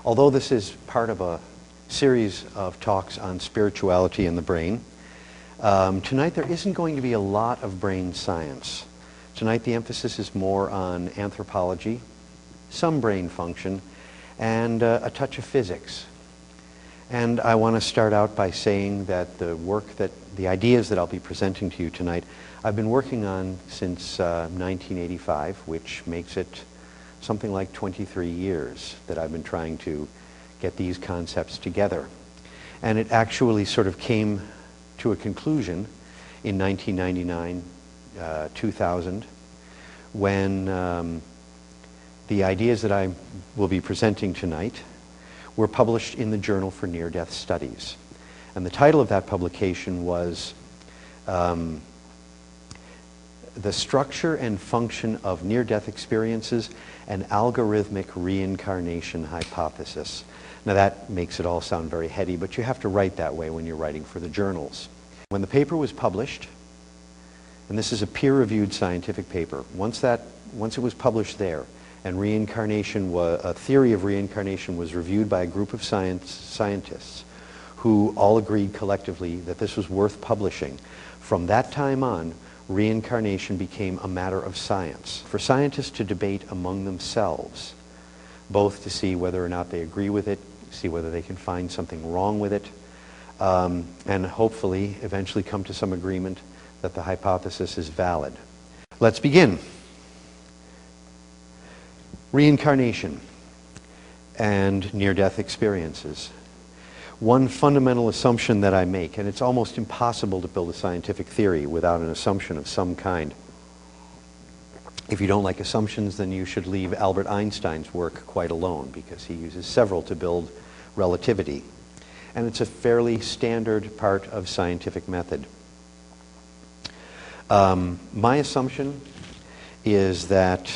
Although this is part of a series of talks on spirituality and the brain, tonight there isn't going to be a lot of brain science. Tonight the emphasis is more on anthropology, some brain function, and a touch of physics. And I want to start out by saying that the ideas that I'll be presenting to you tonight, I've been working on since 1985, which makes it something like 23 years that I've been trying to get these concepts together. And it actually sort of came to a conclusion in 1999, 2000, when the ideas that I will be presenting tonight were published in the Journal for Near-Death Studies. And the title of that publication was The Structure and Function of Near-Death Experiences, an Algorithmic Reincarnation Hypothesis. Now that makes it all sound very heady, but you have to write that way when you're writing for the journals. When the paper was published, and this is a peer-reviewed scientific paper, once it was published there, and a theory of reincarnation was reviewed by a group of scientists who all agreed collectively that this was worth publishing. From that time on, reincarnation became a matter of science for scientists to debate among themselves, both to see whether or not they agree with it, see whether they can find something wrong with it, and hopefully eventually come to some agreement that the hypothesis is valid. Let's begin. Reincarnation and near-death experiences. One fundamental assumption that I make, and it's almost impossible to build a scientific theory without an assumption of some kind. If you don't like assumptions, then you should leave Albert Einstein's work quite alone, because he uses several to build relativity. And it's a fairly standard part of scientific method. My assumption is that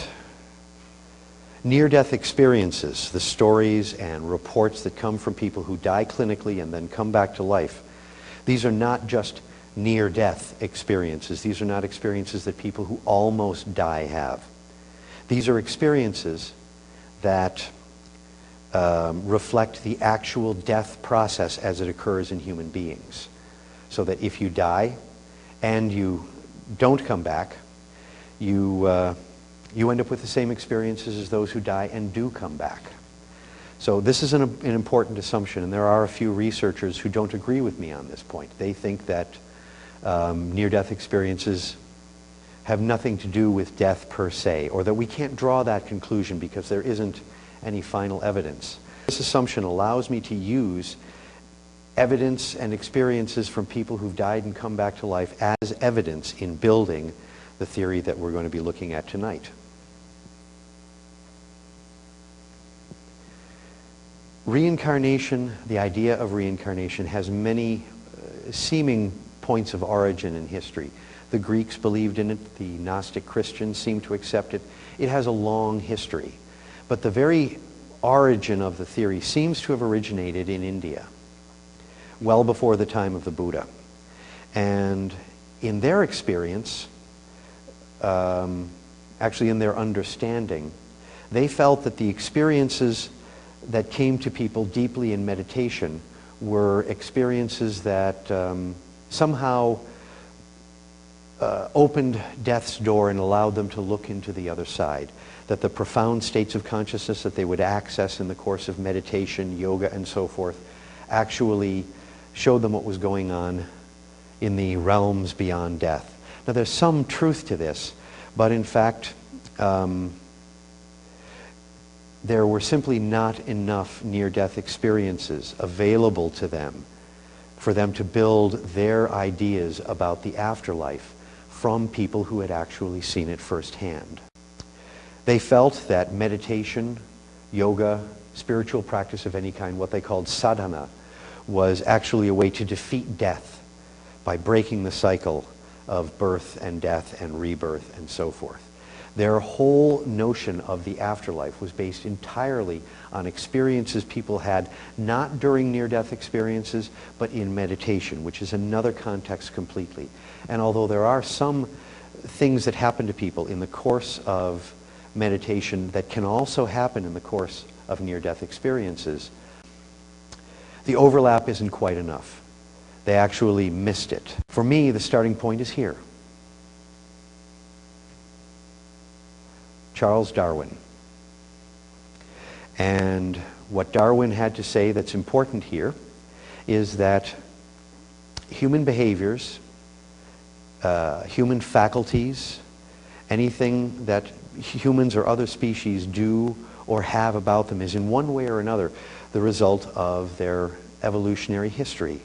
near-death experiences, the stories and reports that come from people who die clinically and then come back to life, these are not just near-death experiences. These are not experiences that people who almost die have. These are experiences that reflect the actual death process as it occurs in human beings. So that if you die and you don't come back, you end up with the same experiences as those who die and do come back. So this is an important assumption, and there are a few researchers who don't agree with me on this point. They think that near-death experiences have nothing to do with death per se, or that we can't draw that conclusion because there isn't any final evidence. This assumption allows me to use evidence and experiences from people who've died and come back to life as evidence in building the theory that we're going to be looking at tonight. Reincarnation, the idea of reincarnation, has many seeming points of origin in history. The Greeks believed in it, the Gnostic Christians seem to accept it. It has a long history. But the very origin of the theory seems to have originated in India, well before the time of the Buddha. And in their experience, actually in their understanding, they felt that the experiences that came to people deeply in meditation were experiences that somehow opened death's door and allowed them to look into the other side. That the profound states of consciousness that they would access in the course of meditation, yoga, and so forth actually showed them what was going on in the realms beyond death. Now there's some truth to this, but in fact there were simply not enough near-death experiences available to them for them to build their ideas about the afterlife from people who had actually seen it firsthand. They felt that meditation, yoga, spiritual practice of any kind, what they called sadhana, was actually a way to defeat death by breaking the cycle of birth and death and rebirth and so forth. Their whole notion of the afterlife was based entirely on experiences people had, not during near-death experiences, but in meditation, which is another context completely. And although there are some things that happen to people in the course of meditation that can also happen in the course of near-death experiences, the overlap isn't quite enough. They actually missed it. For me, the starting point is here. Charles Darwin. And what Darwin had to say that's important here is that human behaviors, human faculties, anything that humans or other species do or have about them is in one way or another the result of their evolutionary history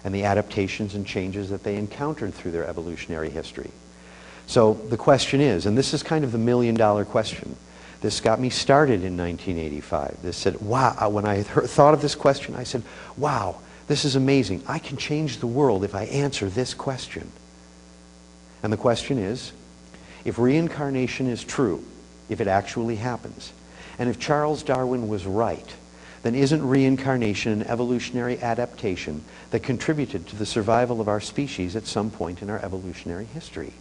and the adaptations and changes that they encountered through their evolutionary history. So the question is, and this is kind of the million-dollar question, this got me started in 1985. This said, wow, when I thought of this question, I said, wow, this is amazing. I can change the world if I answer this question. And the question is, if reincarnation is true, if it actually happens, and if Charles Darwin was right, then isn't reincarnation an evolutionary adaptation that contributed to the survival of our species at some point in our evolutionary history?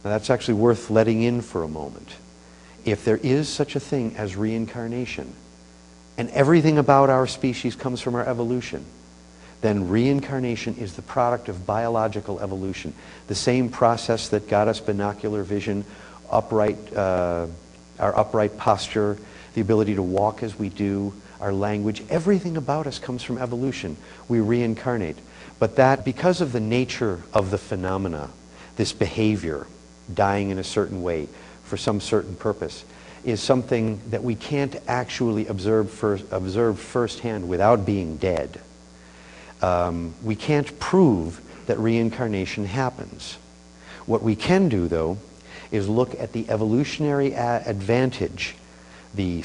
Now that's actually worth letting in for a moment. If there is such a thing as reincarnation, and everything about our species comes from our evolution, then reincarnation is the product of biological evolution. The same process that got us binocular vision, our upright posture, the ability to walk as we do, our language, everything about us comes from evolution. We reincarnate. But that, because of the nature of the phenomena, this behavior, dying in a certain way for some certain purpose, is something that we can't actually observe firsthand without being dead. We can't prove that reincarnation happens. What we can do, though, is look at the evolutionary advantage, the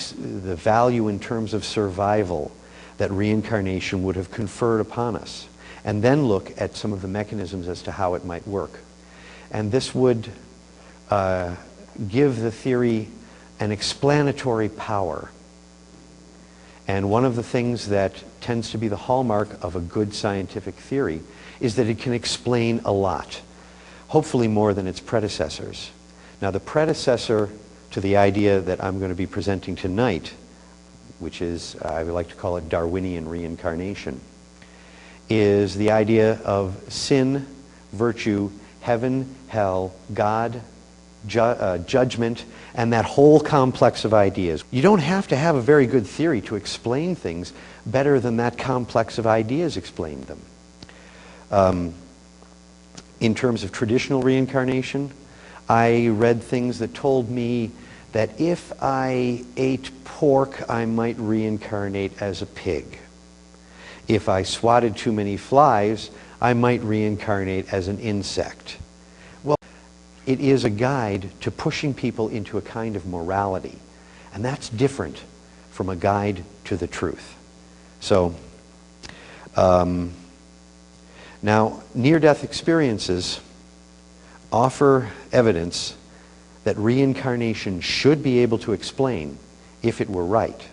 value in terms of survival that reincarnation would have conferred upon us, and then look at some of the mechanisms as to how it might work. And this would give the theory an explanatory power. And one of the things that tends to be the hallmark of a good scientific theory is that it can explain a lot, hopefully more than its predecessors. Now, the predecessor to the idea that I'm going to be presenting tonight, which is, I would like to call it Darwinian reincarnation, is the idea of sin, virtue, heaven, hell, God, judgment, and that whole complex of ideas. You don't have to have a very good theory to explain things better than that complex of ideas explained them. In terms of traditional reincarnation, I read things that told me that if I ate pork, I might reincarnate as a pig. If I swatted too many flies, I might reincarnate as an insect. Well, it is a guide to pushing people into a kind of morality, and that's different from a guide to the truth. So, now, near-death experiences offer evidence that reincarnation should be able to explain if it were right.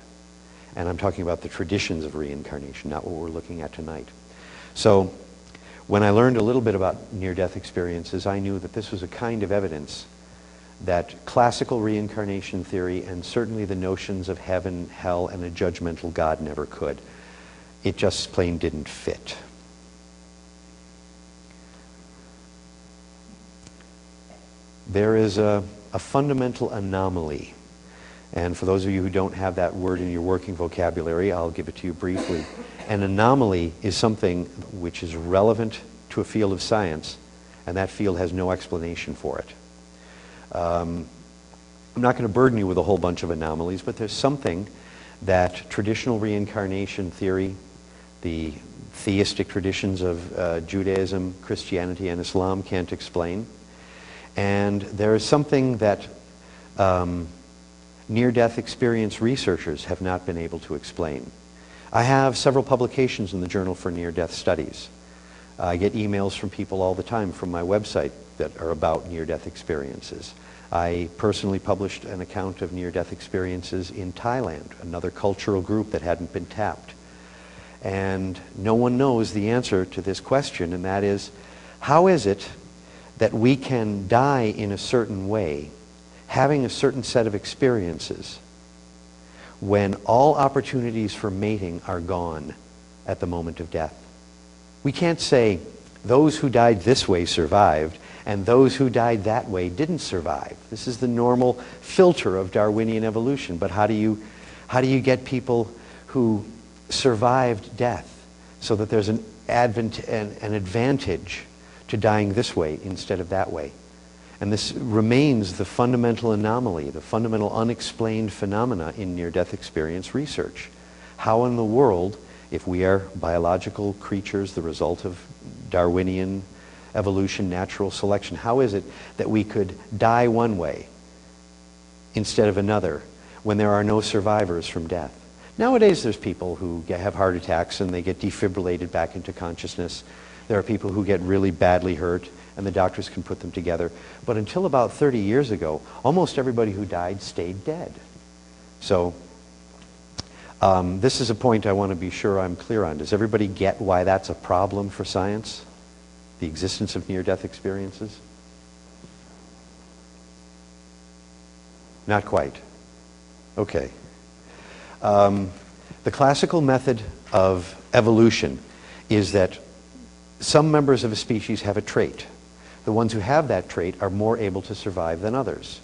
And I'm talking about the traditions of reincarnation, not what we're looking at tonight. So, when I learned a little bit about near-death experiences, I knew that this was a kind of evidence that classical reincarnation theory and certainly the notions of heaven, hell, and a judgmental God never could. It just plain didn't fit. There is a fundamental anomaly. And for those of you who don't have that word in your working vocabulary, I'll give it to you briefly. An anomaly is something which is relevant to a field of science, and that field has no explanation for it. I'm not going to burden you with a whole bunch of anomalies, but there's something that traditional reincarnation theory, the theistic traditions of Judaism, Christianity, and Islam can't explain. And there is something that near-death experience researchers have not been able to explain. I have several publications in the Journal for Near-Death Studies. I get emails from people all the time from my website that are about near-death experiences. I personally published an account of near-death experiences in Thailand, another cultural group that hadn't been tapped. And no one knows the answer to this question, and that is, how is it that we can die in a certain way, having a certain set of experiences, when all opportunities for mating are gone at the moment of death. We can't say those who died this way survived and those who died that way didn't survive. This is the normal filter of Darwinian evolution. But how do you get people who survived death so that there's an advantage to dying this way instead of that way? And this remains the fundamental anomaly, the fundamental unexplained phenomena in near-death experience research. How in the world, if we are biological creatures, the result of Darwinian evolution, natural selection, how is it that we could die one way instead of another when there are no survivors from death? Nowadays there's people who have heart attacks and they get defibrillated back into consciousness. There are people who get really badly hurt and the doctors can put them together. But until about 30 years ago, almost everybody who died stayed dead. So this is a point I want to be sure I'm clear on. Does everybody get why that's a problem for science? The existence of near-death experiences? Not quite. Okay. The classical method of evolution is that some members of a species have a trait. The ones who have that trait are more able to survive than others.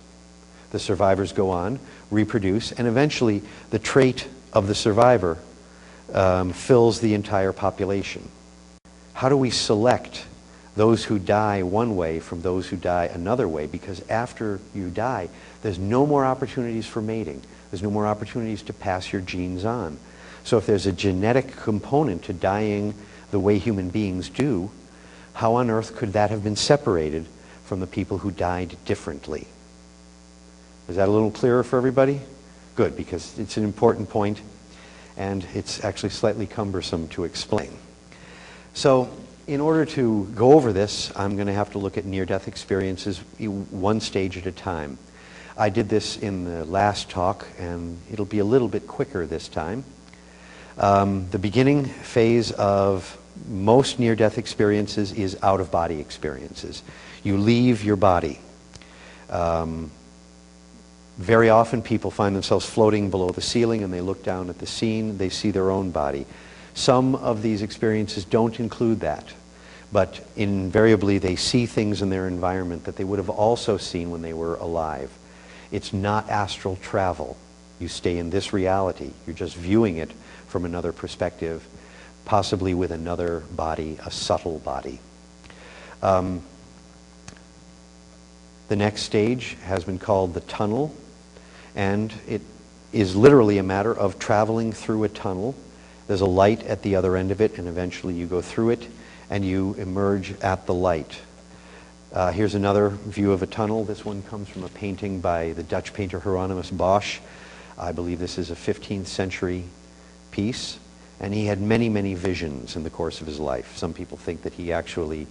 The survivors go on, reproduce, and eventually the trait of the survivor fills the entire population. How do we select those who die one way from those who die another way? Because after you die, there's no more opportunities for mating. There's no more opportunities to pass your genes on. So if there's a genetic component to dying the way human beings do, how on earth could that have been separated from the people who died differently? Is that a little clearer for everybody? Good, because it's an important point and it's actually slightly cumbersome to explain. So in order to go over this, I'm going to have to look at near-death experiences one stage at a time. I did this in the last talk and it'll be a little bit quicker this time. The beginning phase of most near-death experiences is out-of-body experiences. You leave your body. Very often people find themselves floating below the ceiling and they look down at the scene, they see their own body. Some of these experiences don't include that, but invariably they see things in their environment that they would have also seen when they were alive. It's not astral travel. You stay in this reality. You're just viewing it from another perspective, possibly with another body, a subtle body. The next stage has been called the tunnel, and it is literally a matter of traveling through a tunnel. There's a light at the other end of it, and eventually you go through it, and you emerge at the light. Here's another view of a tunnel. This one comes from a painting by the Dutch painter Hieronymus Bosch. I believe this is a 15th century piece. And he had many, many visions in the course of his life. Some people think that he actually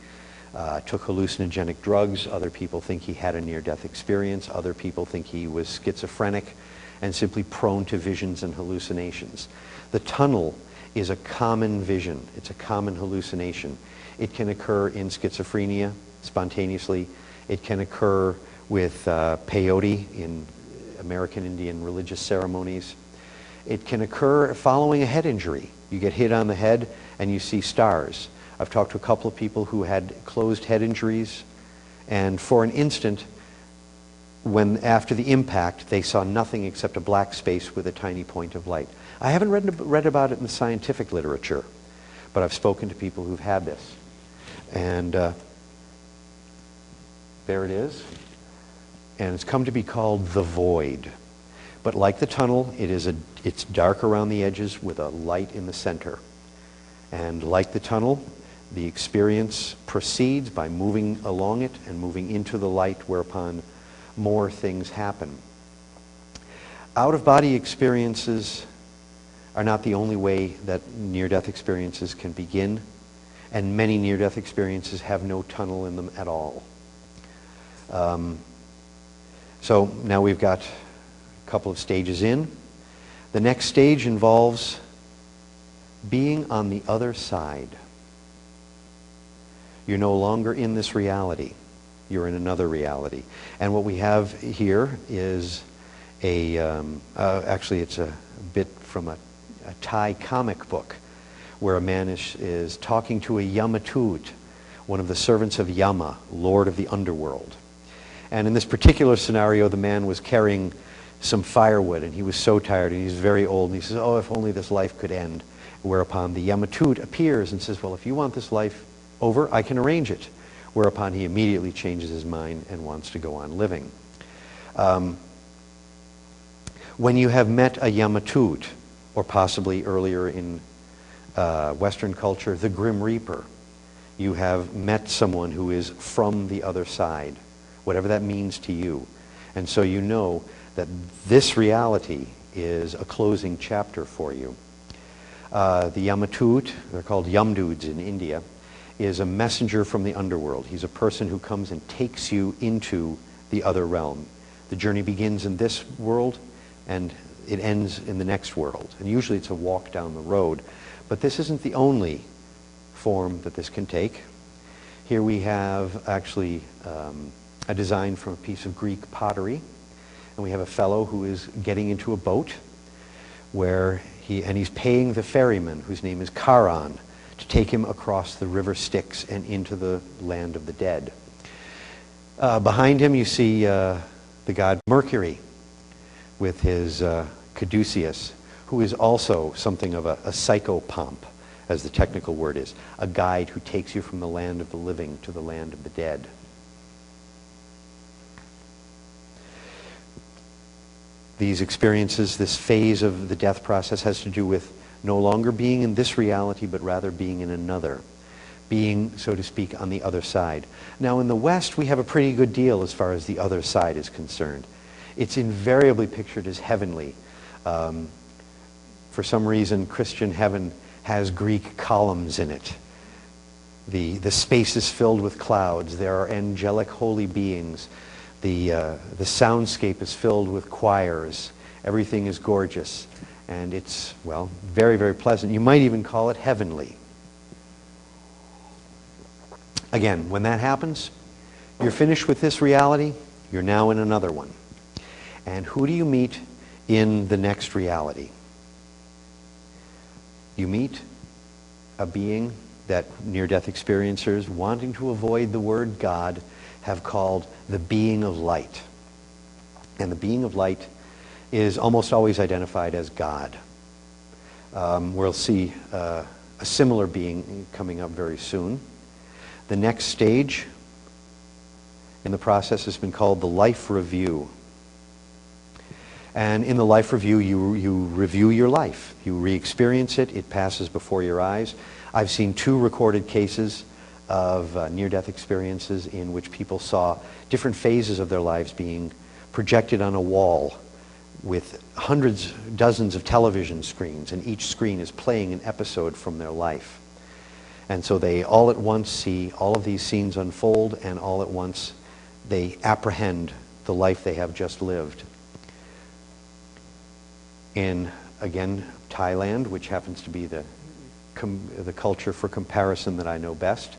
took hallucinogenic drugs. Other people think he had a near-death experience. Other people think he was schizophrenic and simply prone to visions and hallucinations. The tunnel is a common vision. It's a common hallucination. It can occur in schizophrenia spontaneously. It can occur with peyote in American Indian religious ceremonies. It can occur following a head injury. You get hit on the head and you see stars. I've talked to a couple of people who had closed head injuries, and for an instant, after the impact, they saw nothing except a black space with a tiny point of light. I haven't read about it in the scientific literature, but I've spoken to people who've had this. And there it is. And it's come to be called the void. But like the tunnel, it's dark around the edges with a light in the center. And like the tunnel, the experience proceeds by moving along it and moving into the light, whereupon more things happen. Out-of-body experiences are not the only way that near-death experiences can begin, and many near-death experiences have no tunnel in them at all. So now we've got a couple of stages in. The next stage involves being on the other side. You're no longer in this reality. You're in another reality. And what we have here is actually it's a bit from a Thai comic book where a man is talking to a Yamatut, one of the servants of Yama, lord of the underworld. And in this particular scenario, the man was carrying some firewood, and he was so tired, and he's very old, and he says, oh, if only this life could end. Whereupon the Yamatut appears and says, well, if you want this life over, I can arrange it. Whereupon he immediately changes his mind and wants to go on living. When you have met a Yamatut, or possibly earlier in Western culture, the Grim Reaper, you have met someone who is from the other side, whatever that means to you. And so you know that this reality is a closing chapter for you. The Yamatut, they're called Yamduds in India, is a messenger from the underworld. He's a person who comes and takes you into the other realm. The journey begins in this world and it ends in the next world. And usually it's a walk down the road. But this isn't the only form that this can take. Here we have actually a design from a piece of Greek pottery. And we have a fellow who is getting into a boat where he's paying the ferryman, whose name is Charon, to take him across the river Styx and into the land of the dead. Behind him you see the god Mercury with his caduceus, who is also something of a psychopomp, as the technical word is, a guide who takes you from the land of the living to the land of the dead. These experiences, this phase of the death process has to do with no longer being in this reality, but rather being in another. Being, so to speak, on the other side. Now in the West, we have a pretty good deal as far as the other side is concerned. It's invariably pictured as heavenly. For some reason, Christian heaven has Greek columns in it. The space is filled with clouds. There are angelic holy beings. The soundscape is filled with choirs. Everything is gorgeous. And it's, well, very, very pleasant. You might even call it heavenly. Again, when that happens, you're finished with this reality, you're now in another one. And who do you meet in the next reality? You meet a being that near-death experiencers, wanting to avoid the word God, have called the being of light. And the being of light is almost always identified as God. We'll see a similar being coming up very soon. The next stage in the process has been called the life review. And in the life review, you review your life. You re-experience it. It passes before your eyes. I've seen 2 recorded cases of near-death experiences in which people saw different phases of their lives being projected on a wall with hundreds, dozens of television screens, and each screen is playing an episode from their life. And so they all at once see all of these scenes unfold, and all at once they apprehend the life they have just lived. In, again, Thailand, which happens to be the culture for comparison that I know best,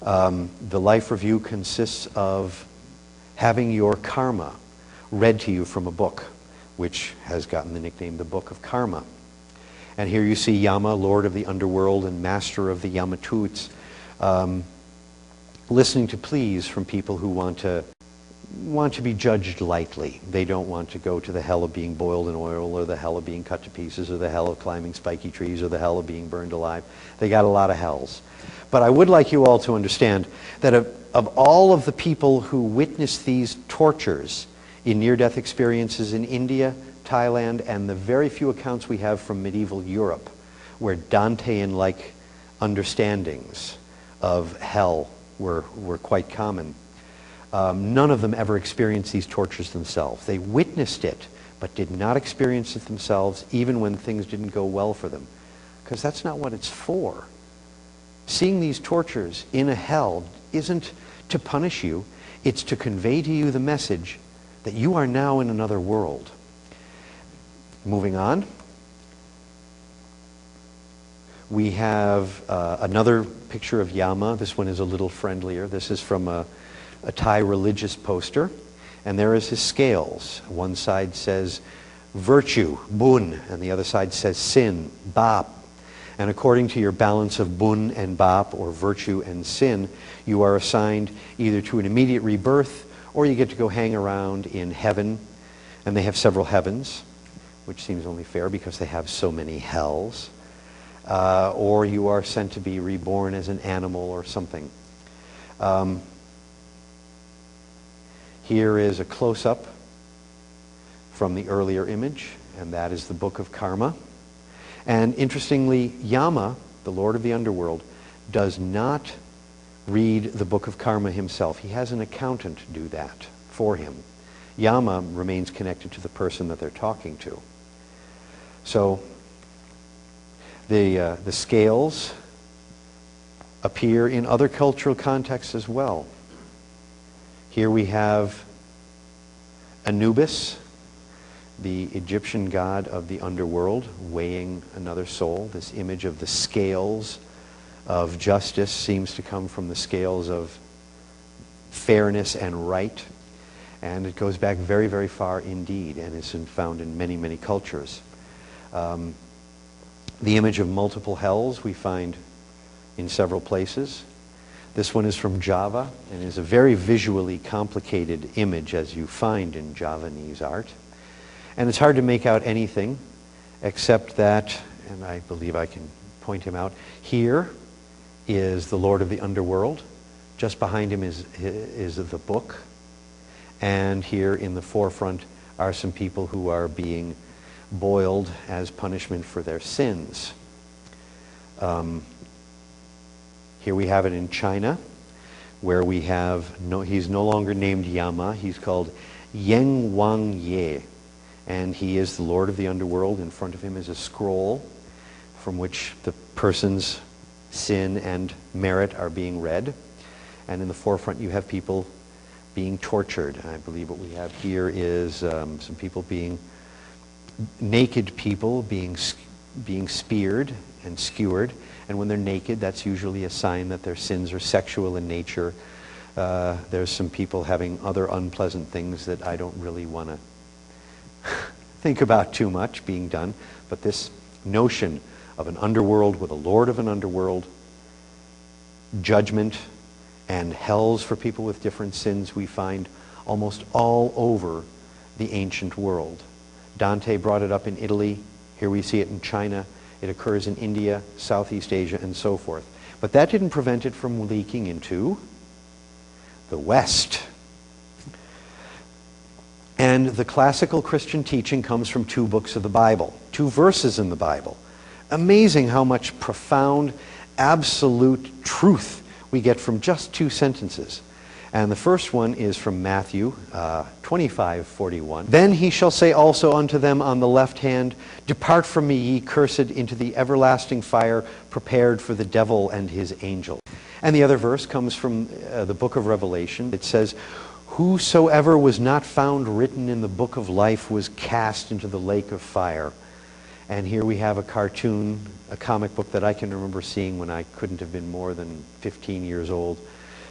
the life review consists of having your karma read to you from a book, which has gotten the nickname the Book of Karma. And here you see Yama, lord of the underworld and master of the Yamatuts, listening to pleas from people who want to be judged lightly. They don't want to go to the hell of being boiled in oil, or the hell of being cut to pieces, or the hell of climbing spiky trees, or the hell of being burned alive. They got a lot of hells. But I would like you all to understand that of all of the people who witnessed these tortures in near-death experiences in India, Thailand, and the very few accounts we have from medieval Europe, where Dantean-like understandings of hell were quite common, none of them ever experienced these tortures themselves. They witnessed it, but did not experience it themselves, even when things didn't go well for them. Because that's not what it's for. Seeing these tortures in a hell isn't to punish you, it's to convey to you the message that you are now in another world. Moving on, we have another picture of Yama. This one is a little friendlier. This is from a Thai religious poster, And there is his scales. One side says virtue, bun, and the other side says sin, bap. And according to your balance of bun and bap, or virtue and sin, you are assigned either to an immediate rebirth, or you get to go hang around in heaven. And they have several heavens, which seems only fair because they have so many hells. Or you are sent to be reborn as an animal or something. Here is a close-up from the earlier image, and that is the Book of Karma. And interestingly, Yama, the Lord of the Underworld, does not read the Book of Karma himself. He has an accountant do that for him. Yama remains connected to the person that they're talking to. So the scales appear in other cultural contexts as well. Here we have Anubis, the Egyptian god of the underworld, weighing another soul. This image of the scales of justice seems to come from the scales of fairness and right. And it goes back very, very far indeed, and is found in many, many cultures. The image of multiple hells we find in several places. This one is from Java, and is a very visually complicated image, as you find in Javanese art. And it's hard to make out anything except that, and I believe I can point him out, here is the Lord of the Underworld. Just behind him is the book. And here in the forefront are some people who are being boiled as punishment for their sins. Here we have it in China, where we have, he's no longer named Yama, he's called Yeng Wang Ye. And he is the Lord of the Underworld. In front of him is a scroll from which the person's sin and merit are being read. And in the forefront you have people being tortured. I believe what we have here is some people being, naked people being speared and skewered. And when they're naked, that's usually a sign that their sins are sexual in nature. There's some people having other unpleasant things that I don't really want to think about too much being done. But this notion of an underworld with a lord of an underworld, judgment, and hells for people with different sins we find almost all over the ancient world. Dante brought it up in Italy. Here we see it in China. It occurs in India, Southeast Asia, and so forth. But that didn't prevent it from leaking into the West. And the classical Christian teaching comes from 2 books of the Bible, 2 verses in the Bible. Amazing how much profound, absolute truth we get from just 2 sentences. And the first one is from Matthew 25:41. Then he shall say also unto them on the left hand, Depart from me, ye cursed, into the everlasting fire prepared for the devil and his angels. And the other verse comes from the book of Revelation. It says, Whosoever was not found written in the book of life was cast into the lake of fire. And here we have a cartoon, a comic book that I can remember seeing when I couldn't have been more than 15 years old.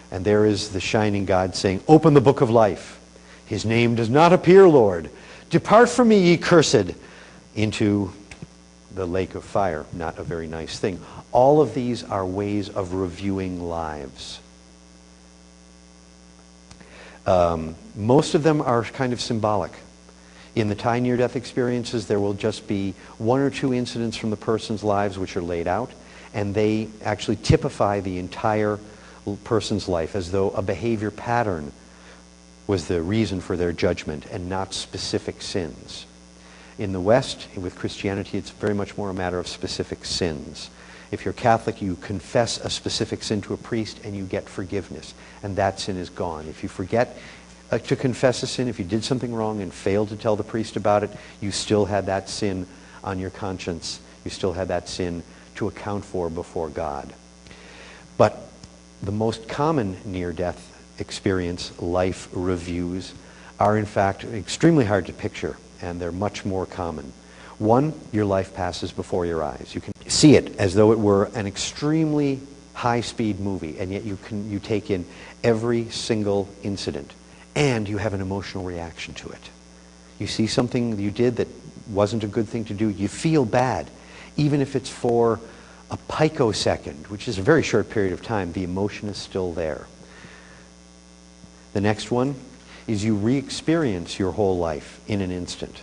And there is the shining God saying, Open the book of life. His name does not appear, Lord. Depart from me, ye cursed, into the lake of fire. Not a very nice thing. All of these are ways of reviewing lives. Most of them are kind of symbolic. In the Thai near-death experiences, there will just be 1 or 2 incidents from the person's lives which are laid out, and they actually typify the entire person's life as though a behavior pattern was the reason for their judgment and not specific sins. In the West, with Christianity, it's very much more a matter of specific sins. If you're Catholic, you confess a specific sin to a priest and you get forgiveness, and that sin is gone. If you forget to confess a sin, if you did something wrong and failed to tell the priest about it, you still had that sin on your conscience. You still had that sin to account for before God. But the most common near-death experience, life reviews, are in fact extremely hard to picture, and they're much more common. One, your life passes before your eyes. You can see it as though it were an extremely high-speed movie, and yet you take in every single incident, and you have an emotional reaction to it. You see something you did that wasn't a good thing to do, you feel bad. Even if it's for a picosecond, which is a very short period of time, the emotion is still there. The next one is you re-experience your whole life in an instant.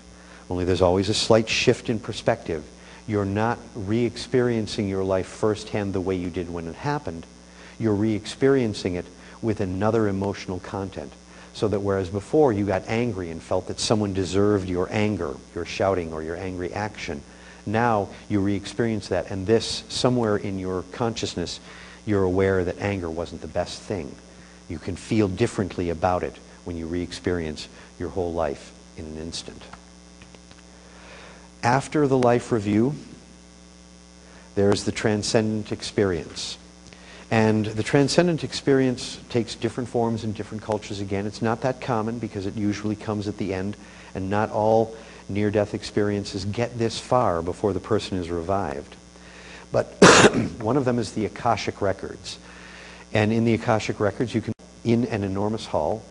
Only there's always a slight shift in perspective. You're not re-experiencing your life firsthand the way you did when it happened. You're re-experiencing it with another emotional content. So that whereas before you got angry and felt that someone deserved your anger, your shouting or your angry action, now you re-experience that, and this, somewhere in your consciousness, you're aware that anger wasn't the best thing. You can feel differently about it when you re-experience your whole life in an instant. After the life review, there's the transcendent experience. And the transcendent experience takes different forms in different cultures. Again, it's not that common because it usually comes at the end, and not all near-death experiences get this far before the person is revived. But one of them is the Akashic Records. And in the Akashic Records, you can in an enormous hall,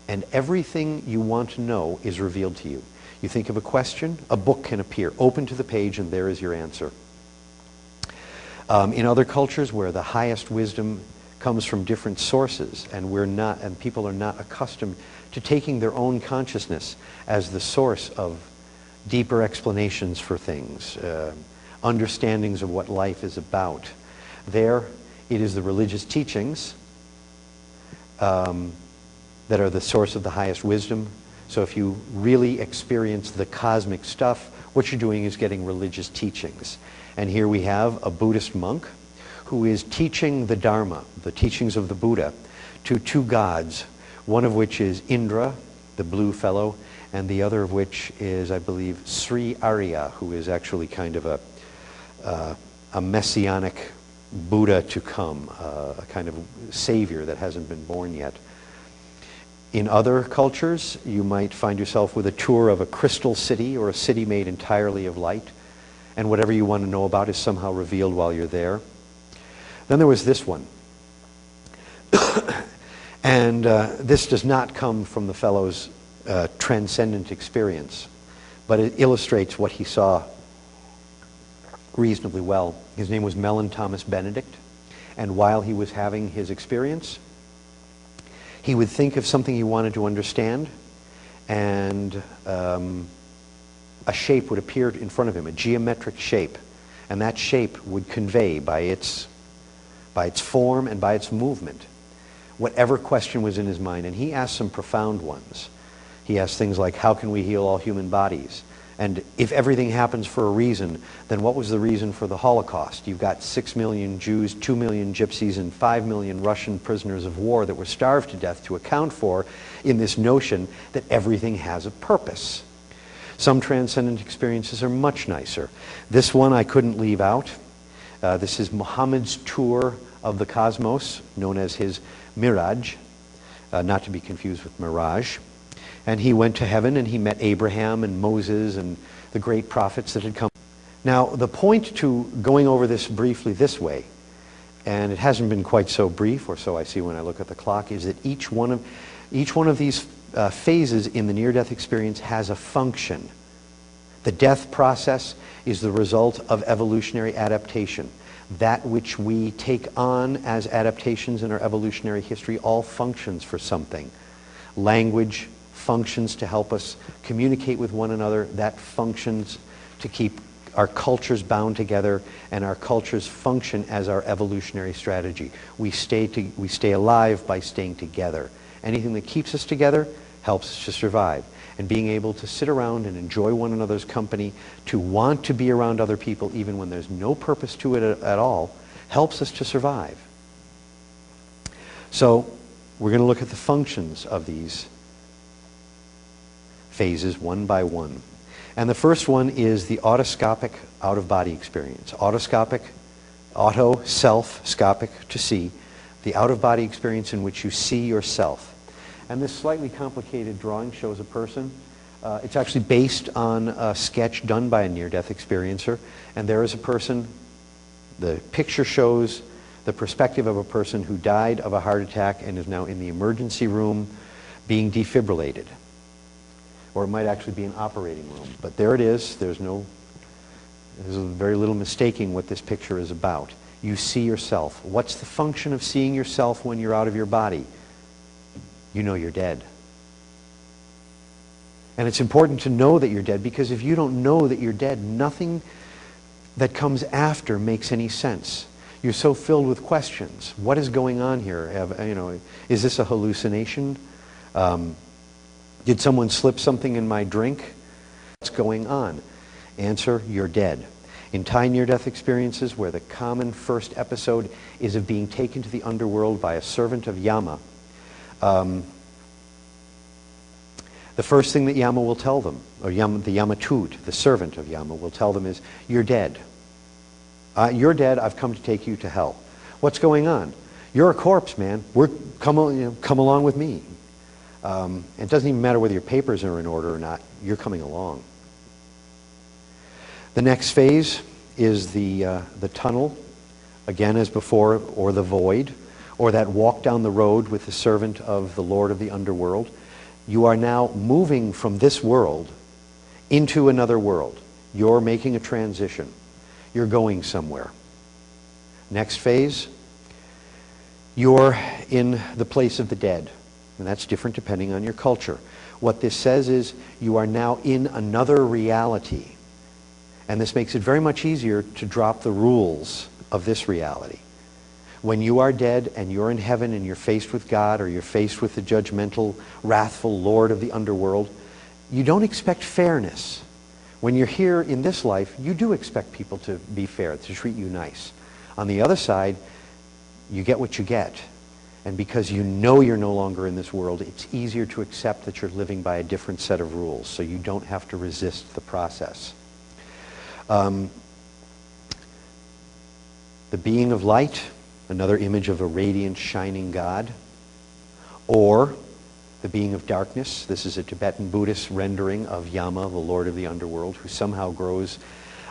and everything you want to know is revealed to you. You think of a question, a book can appear. Open to the page, and there is your answer. In other cultures where the highest wisdom comes from different sources, and people are not accustomed to taking their own consciousness as the source of deeper explanations for things, understandings of what life is about. There, it is the religious teachings that are the source of the highest wisdom. So if you really experience the cosmic stuff, what you're doing is getting religious teachings. And here we have a Buddhist monk who is teaching the Dharma, the teachings of the Buddha, to two gods, one of which is Indra, the blue fellow, and the other of which is, I believe, Sri Arya, who is actually kind of a messianic Buddha to come, a kind of savior that hasn't been born yet. In other cultures, you might find yourself with a tour of a crystal city or a city made entirely of light, and whatever you want to know about is somehow revealed while you're there. Then there was this one. And this does not come from the fellow's transcendent experience, but it illustrates what he saw reasonably well. His name was Mellon Thomas Benedict, and while he was having his experience, he would think of something he wanted to understand, and a shape would appear in front of him, a geometric shape, and that shape would convey by its form and by its movement whatever question was in his mind. And he asked some profound ones. He asked things like, how can we heal all human bodies? And if everything happens for a reason, then what was the reason for the Holocaust? You've got 6 million Jews, 2 million Gypsies, and 5 million Russian prisoners of war that were starved to death to account for in this notion that everything has a purpose. Some transcendent experiences are much nicer. This one I couldn't leave out. This is Muhammad's tour of the cosmos, known as his Miraj, not to be confused with Mirage. And he went to heaven and he met Abraham and Moses and the great prophets that had come. Now, the point to going over this briefly this way, and it hasn't been quite so brief, or so I see when I look at the clock, is that each one of these phases in the near-death experience has a function. The death process is the result of evolutionary adaptation. That which we take on as adaptations in our evolutionary history all functions for something. Language functions to help us communicate with one another. That functions to keep our cultures bound together, and our cultures function as our evolutionary strategy. We stay alive by staying together. Anything that keeps us together helps us to survive. And being able to sit around and enjoy one another's company, to want to be around other people even when there's no purpose to it at all, helps us to survive. So we're going to look at the functions of these phases one by one. And the first one is the autoscopic out-of-body experience. Autoscopic, auto, self, scopic, to see. The out-of-body experience in which you see yourself. And this slightly complicated drawing shows a person. It's actually based on a sketch done by a near-death experiencer. And there is a person. The picture shows the perspective of a person who died of a heart attack and is now in the emergency room, being defibrillated. Or it might actually be an operating room. But there it is. There's very little mistaking what this picture is about. You see yourself. What's the function of seeing yourself when you're out of your body? You know you're dead. And it's important to know that you're dead, because if you don't know that you're dead, nothing that comes after makes any sense. You're so filled with questions. What is going on here? Is this a hallucination? Did someone slip something in my drink? What's going on? Answer, you're dead. In Thai near-death experiences, where the common first episode is of being taken to the underworld by a servant of Yama, the first thing that Yama will tell them, or the Yamatut, the servant of Yama, will tell them is, you're dead. You're dead, I've come to take you to hell. What's going on? You're a corpse, man. Come along with me. It doesn't even matter whether your papers are in order or not. You're coming along. The next phase is the tunnel, again as before, or the void, or that walk down the road with the servant of the Lord of the underworld. You are now moving from this world into another world. You're making a transition. You're going somewhere. Next phase, you're in the place of the dead. And that's different depending on your culture. What this says is you are now in another reality. And this makes it very much easier to drop the rules of this reality. When you are dead and you're in heaven and you're faced with God, or you're faced with the judgmental, wrathful Lord of the underworld, you don't expect fairness. When you're here in this life, you do expect people to be fair, to treat you nice. On the other side, you get what you get. And because you know you're no longer in this world, it's easier to accept that you're living by a different set of rules, so you don't have to resist the process. The being of light, another image of a radiant, shining God. Or the being of darkness. This is a Tibetan Buddhist rendering of Yama, the Lord of the underworld, who somehow grows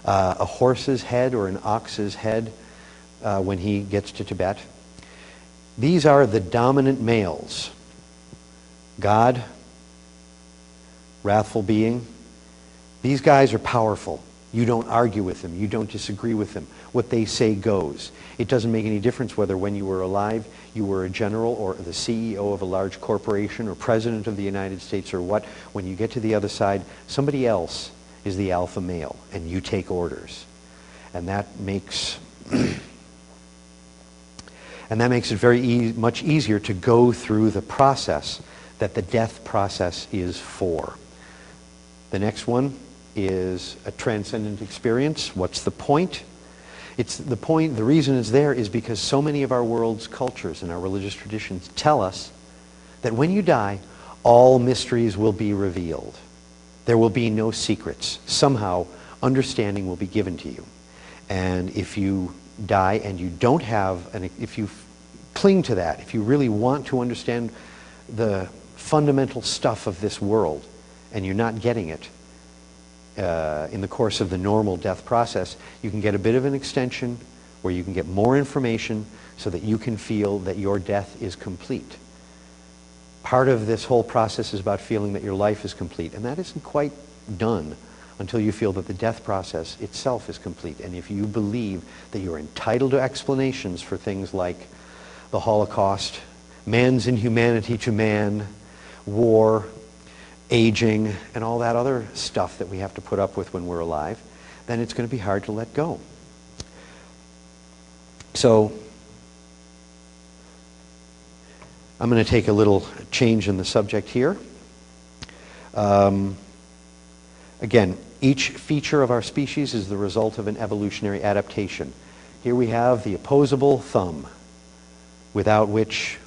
a horse's head or an ox's head when he gets to Tibet. These are the dominant males. God, wrathful being. These guys are powerful. You don't argue with them. You don't disagree with them. What they say goes. It doesn't make any difference whether when you were alive you were a general or the CEO of a large corporation or president of the United States or what. When you get to the other side, somebody else is the alpha male and you take orders. And that makes it very much easier to go through the process that the death process is for. The next one is a transcendent experience. What's the point? The reason it's there is because so many of our world's cultures and our religious traditions tell us that when you die, all mysteries will be revealed. There will be no secrets. Somehow, understanding will be given to you. And if you die and you don't have, if you cling to that, if you really want to understand the fundamental stuff of this world and you're not getting it, in the course of the normal death process, you can get a bit of an extension where you can get more information so that you can feel that your death is complete. Part of this whole process is about feeling that your life is complete, and that isn't quite done until you feel that the death process itself is complete. And if you believe that you're entitled to explanations for things like the Holocaust, man's inhumanity to man, war, aging, and all that other stuff that we have to put up with when we're alive, then it's going to be hard to let go. So, I'm going to take a little change in the subject here. Again, each feature of our species is the result of an evolutionary adaptation. Here we have the opposable thumb, without which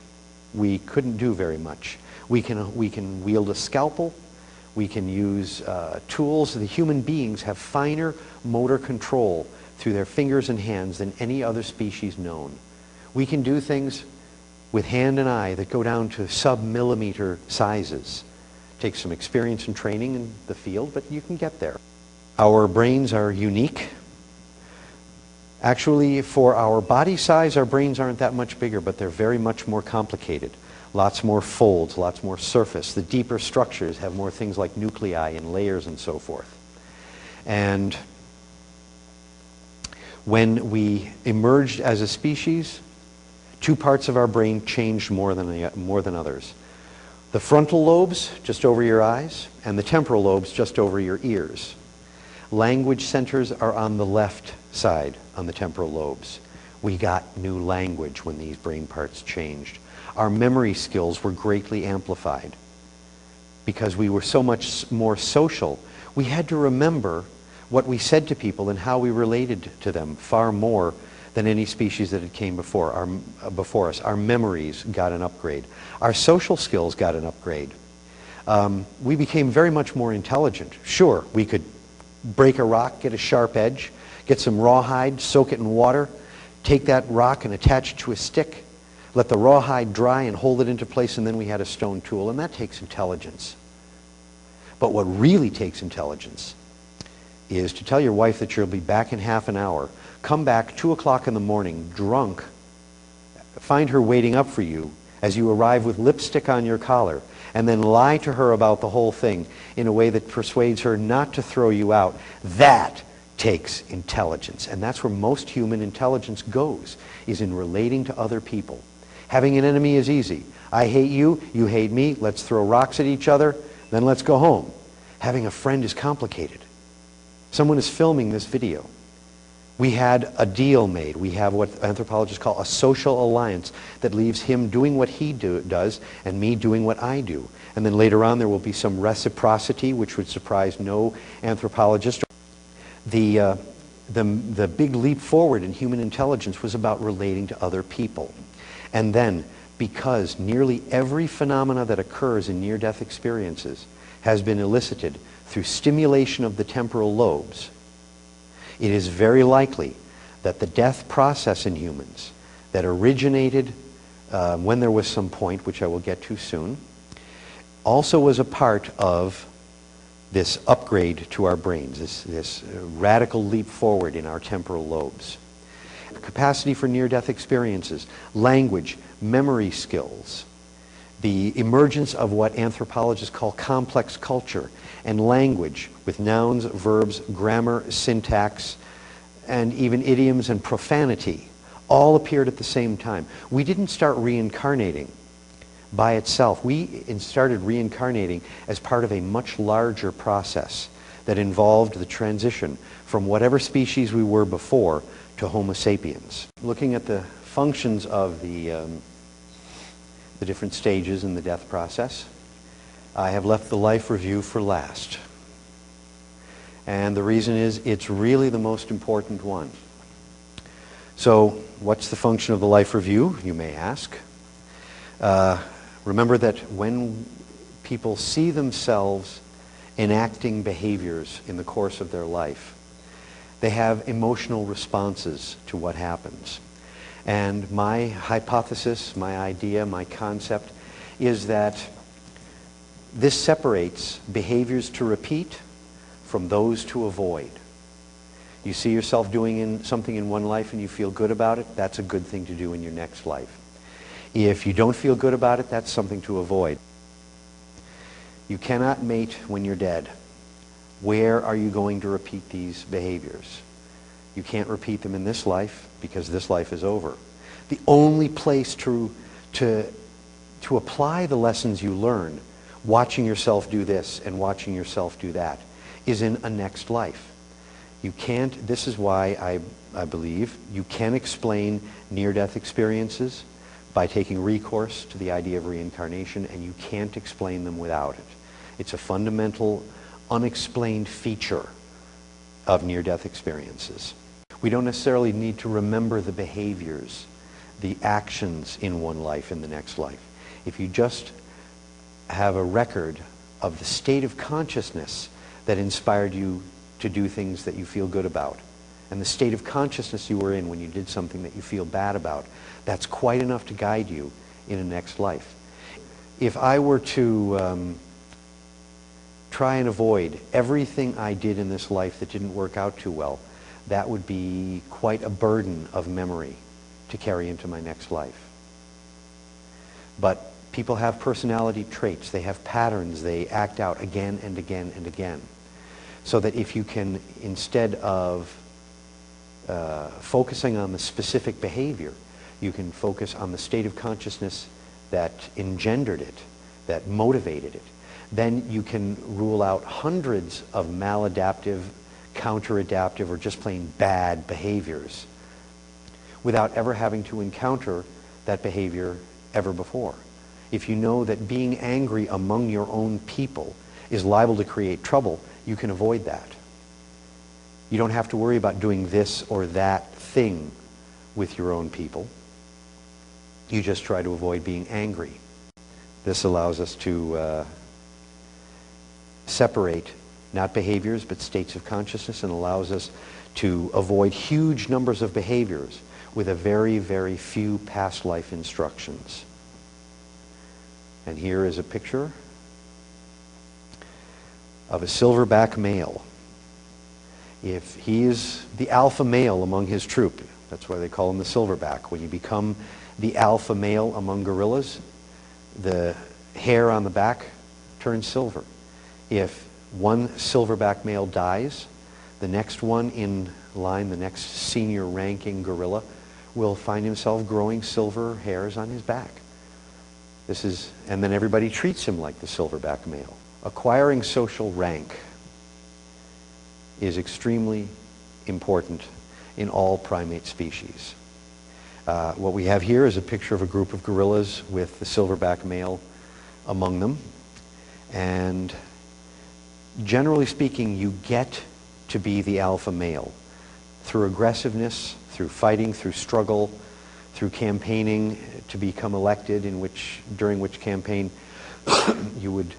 we couldn't do very much. We can wield a scalpel. We can use tools. The human beings have finer motor control through their fingers and hands than any other species known. We can do things with hand and eye that go down to sub-millimeter sizes. Takes some experience and training in the field, but you can get there. Our brains are unique. Actually, for our body size, our brains aren't that much bigger, but they're very much more complicated. lots more folds, lots more surface. The deeper structures have more things like nuclei and layers and so forth. And when we emerged as a species, two parts of our brain changed more than others. The frontal lobes, just over your eyes, and the temporal lobes, just over your ears. Language centers are on the left side, on the temporal lobes. We got new language when these brain parts changed. Our memory skills were greatly amplified because we were so much more social. We had to remember what we said to people and how we related to them far more than any species that had came before us. Our memories got an upgrade. Our social skills got an upgrade. We became very much more intelligent. Sure, we could break a rock, get a sharp edge, get some rawhide, soak it in water, take that rock and attach it to a stick, let the rawhide dry and hold it into place, and then we had a stone tool, and that takes intelligence. But what really takes intelligence is to tell your wife that you'll be back in half an hour, come back 2 o'clock in the morning, drunk, find her waiting up for you as you arrive with lipstick on your collar, and then lie to her about the whole thing in a way that persuades her not to throw you out. That takes intelligence. And that's where most human intelligence goes, is in relating to other people. Having an enemy is easy. I hate you, you hate me, let's throw rocks at each other, then let's go home. Having a friend is complicated. Someone is filming this video. We had a deal made. We have what anthropologists call a social alliance that leaves him doing what he does and me doing what I do. And then later on there will be some reciprocity, which would surprise no anthropologist. The big leap forward in human intelligence was about relating to other people. And then, because nearly every phenomena that occurs in near-death experiences has been elicited through stimulation of the temporal lobes, it is very likely that the death process in humans that originated when there was some point, which I will get to soon, also was a part of this upgrade to our brains, this radical leap forward in our temporal lobes. Capacity for near-death experiences, language, memory skills, the emergence of what anthropologists call complex culture, and language with nouns, verbs, grammar, syntax, and even idioms and profanity all appeared at the same time. We didn't start reincarnating by itself. We started reincarnating as part of a much larger process that involved the transition from whatever species we were before to Homo sapiens. Looking at the functions of the different stages in the death process, I have left the life review for last. And the reason is it's really the most important one. So what's the function of the life review, you may ask? Remember that when people see themselves enacting behaviors in the course of their life, they have emotional responses to what happens. And my hypothesis, my idea, my concept is that this separates behaviors to repeat from those to avoid. You see yourself doing something in one life and you feel good about it, that's a good thing to do in your next life. If you don't feel good about it, that's something to avoid. You cannot mate when you're dead. Where are you going to repeat these behaviors? You can't repeat them in this life because this life is over. The only place to apply the lessons you learn, watching yourself do this and watching yourself do that, is in a next life. You can't, this is why I believe you can explain near-death experiences by taking recourse to the idea of reincarnation, and you can't explain them without it. It's a fundamental, unexplained feature of near-death experiences. We don't necessarily need to remember the behaviors, the actions in one life in the next life. If you just have a record of the state of consciousness that inspired you to do things that you feel good about, and the state of consciousness you were in when you did something that you feel bad about, that's quite enough to guide you in a next life. If I were to try and avoid everything I did in this life that didn't work out too well, that would be quite a burden of memory to carry into my next life. But People have personality traits. They have patterns they act out again and again and again. So that if you can, instead of focusing on the specific behavior, you can focus on the state of consciousness that engendered it, that motivated it, then you can rule out hundreds of maladaptive, counteradaptive, or just plain bad behaviors without ever having to encounter that behavior ever before. If you know that being angry among your own people is liable to create trouble, you can avoid that. You don't have to worry about doing this or that thing with your own people. You just try to avoid being angry. This allows us to separate not behaviors but states of consciousness, and allows us to avoid huge numbers of behaviors with a very, very few past life instructions. And here is a picture of a silverback male. If he is the alpha male among his troop, that's why they call him the silverback. When you become the alpha male among gorillas, the hair on the back turns silver. If one silverback male dies, the next one in line, the next senior ranking gorilla, will find himself growing silver hairs on his back. And then everybody treats him like the silverback male. Acquiring social rank is extremely important in all primate species. What we have here is a picture of a group of gorillas with the silverback male among them. And generally speaking, you get to be the alpha male through aggressiveness, through fighting, through struggle, through campaigning to become elected, during which campaign you would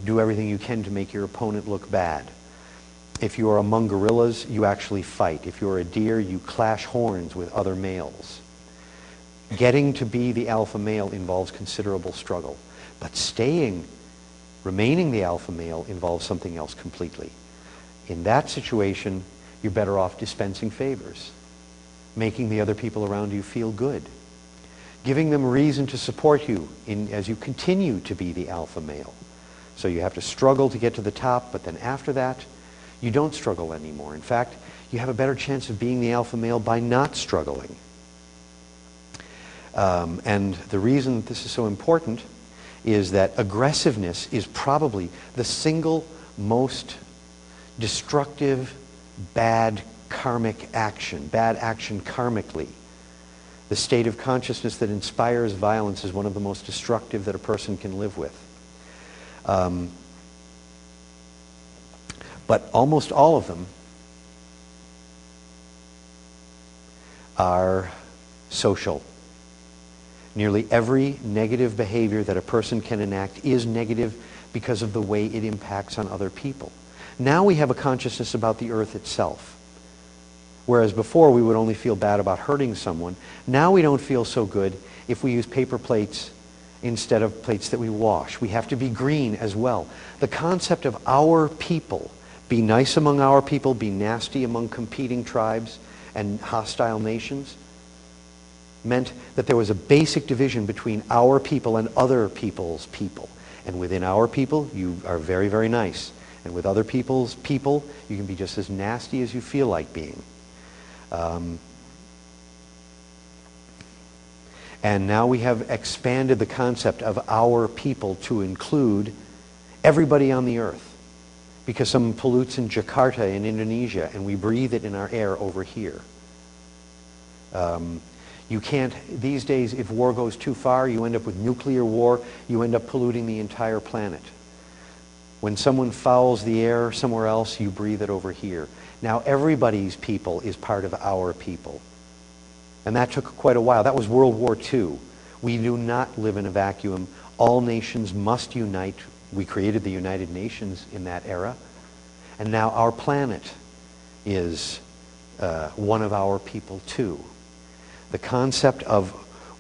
do everything you can to make your opponent look bad. If you are among gorillas, you actually fight. If you're a deer, you clash horns with other males. Getting to be the alpha male involves considerable struggle. But remaining the alpha male involves something else completely. In that situation, you're better off dispensing favors, making the other people around you feel good, giving them reason to support you as you continue to be the alpha male. So you have to struggle to get to the top, but then after that, you don't struggle anymore. In fact, you have a better chance of being the alpha male by not struggling. And the reason this is so important is that aggressiveness is probably the single most destructive, bad action karmically. The state of consciousness that inspires violence is one of the most destructive that a person can live with. But almost all of them are social. Nearly every negative behavior that a person can enact is negative because of the way it impacts on other people. Now we have a consciousness about the earth itself. Whereas before we would only feel bad about hurting someone, now we don't feel so good if we use paper plates instead of plates that we wash. We have to be green as well. The concept of our people, be nice among our people, be nasty among competing tribes and hostile nations, meant that there was a basic division between our people and other people's people. And within our people, you are very, very nice. And with other people's people, you can be just as nasty as you feel like being. And now we have expanded the concept of our people to include everybody on the earth. Because someone pollutes in Jakarta in Indonesia and we breathe it in our air over here. You can't, these days, if war goes too far, you end up with nuclear war, you end up polluting the entire planet. When someone fouls the air somewhere else, you breathe it over here. Now everybody's people is part of our people. And that took quite a while. That was World War II. We do not live in a vacuum. All nations must unite. We created the United Nations in that era. And now our planet is one of our people too. The concept of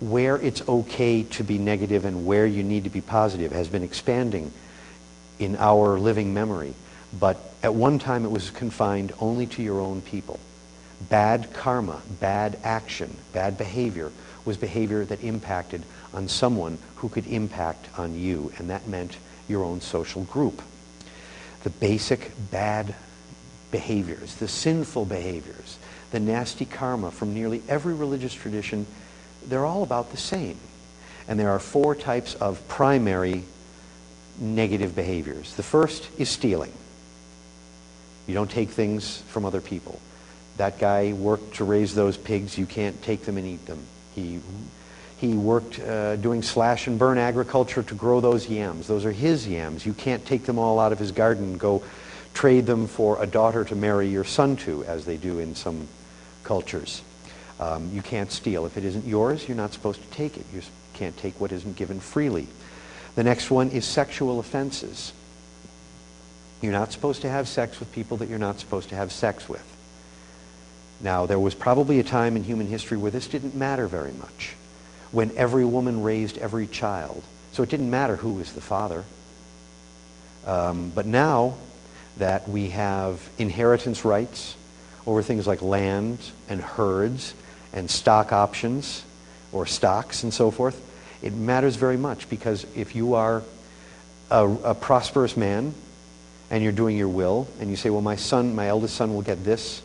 where it's okay to be negative and where you need to be positive has been expanding in our living memory. But at one time it was confined only to your own people. Bad karma, bad action, bad behavior was behavior that impacted on someone who could impact on you, and that meant your own social group. The basic bad behaviors, the sinful behaviors, the nasty karma from nearly every religious tradition, they're all about the same. And there are 4 types of primary negative behaviors. The first is stealing. You don't take things from other people. That guy worked to raise those pigs. You can't take them and eat them. He worked doing slash and burn agriculture to grow those yams. Those are his yams. You can't take them all out of his garden and go trade them for a daughter to marry your son to, as they do in some cultures. You can't steal. If it isn't yours, you're not supposed to take it. You can't take what isn't given freely. The next one is sexual offenses. You're not supposed to have sex with people that you're not supposed to have sex with. Now, there was probably a time in human history where this didn't matter very much, when every woman raised every child. So it didn't matter who was the father. But now that we have inheritance rights over things like land and herds and stock options or stocks and so forth, it matters very much, because if you are a prosperous man and you're doing your will and you say, well, my eldest son will get this,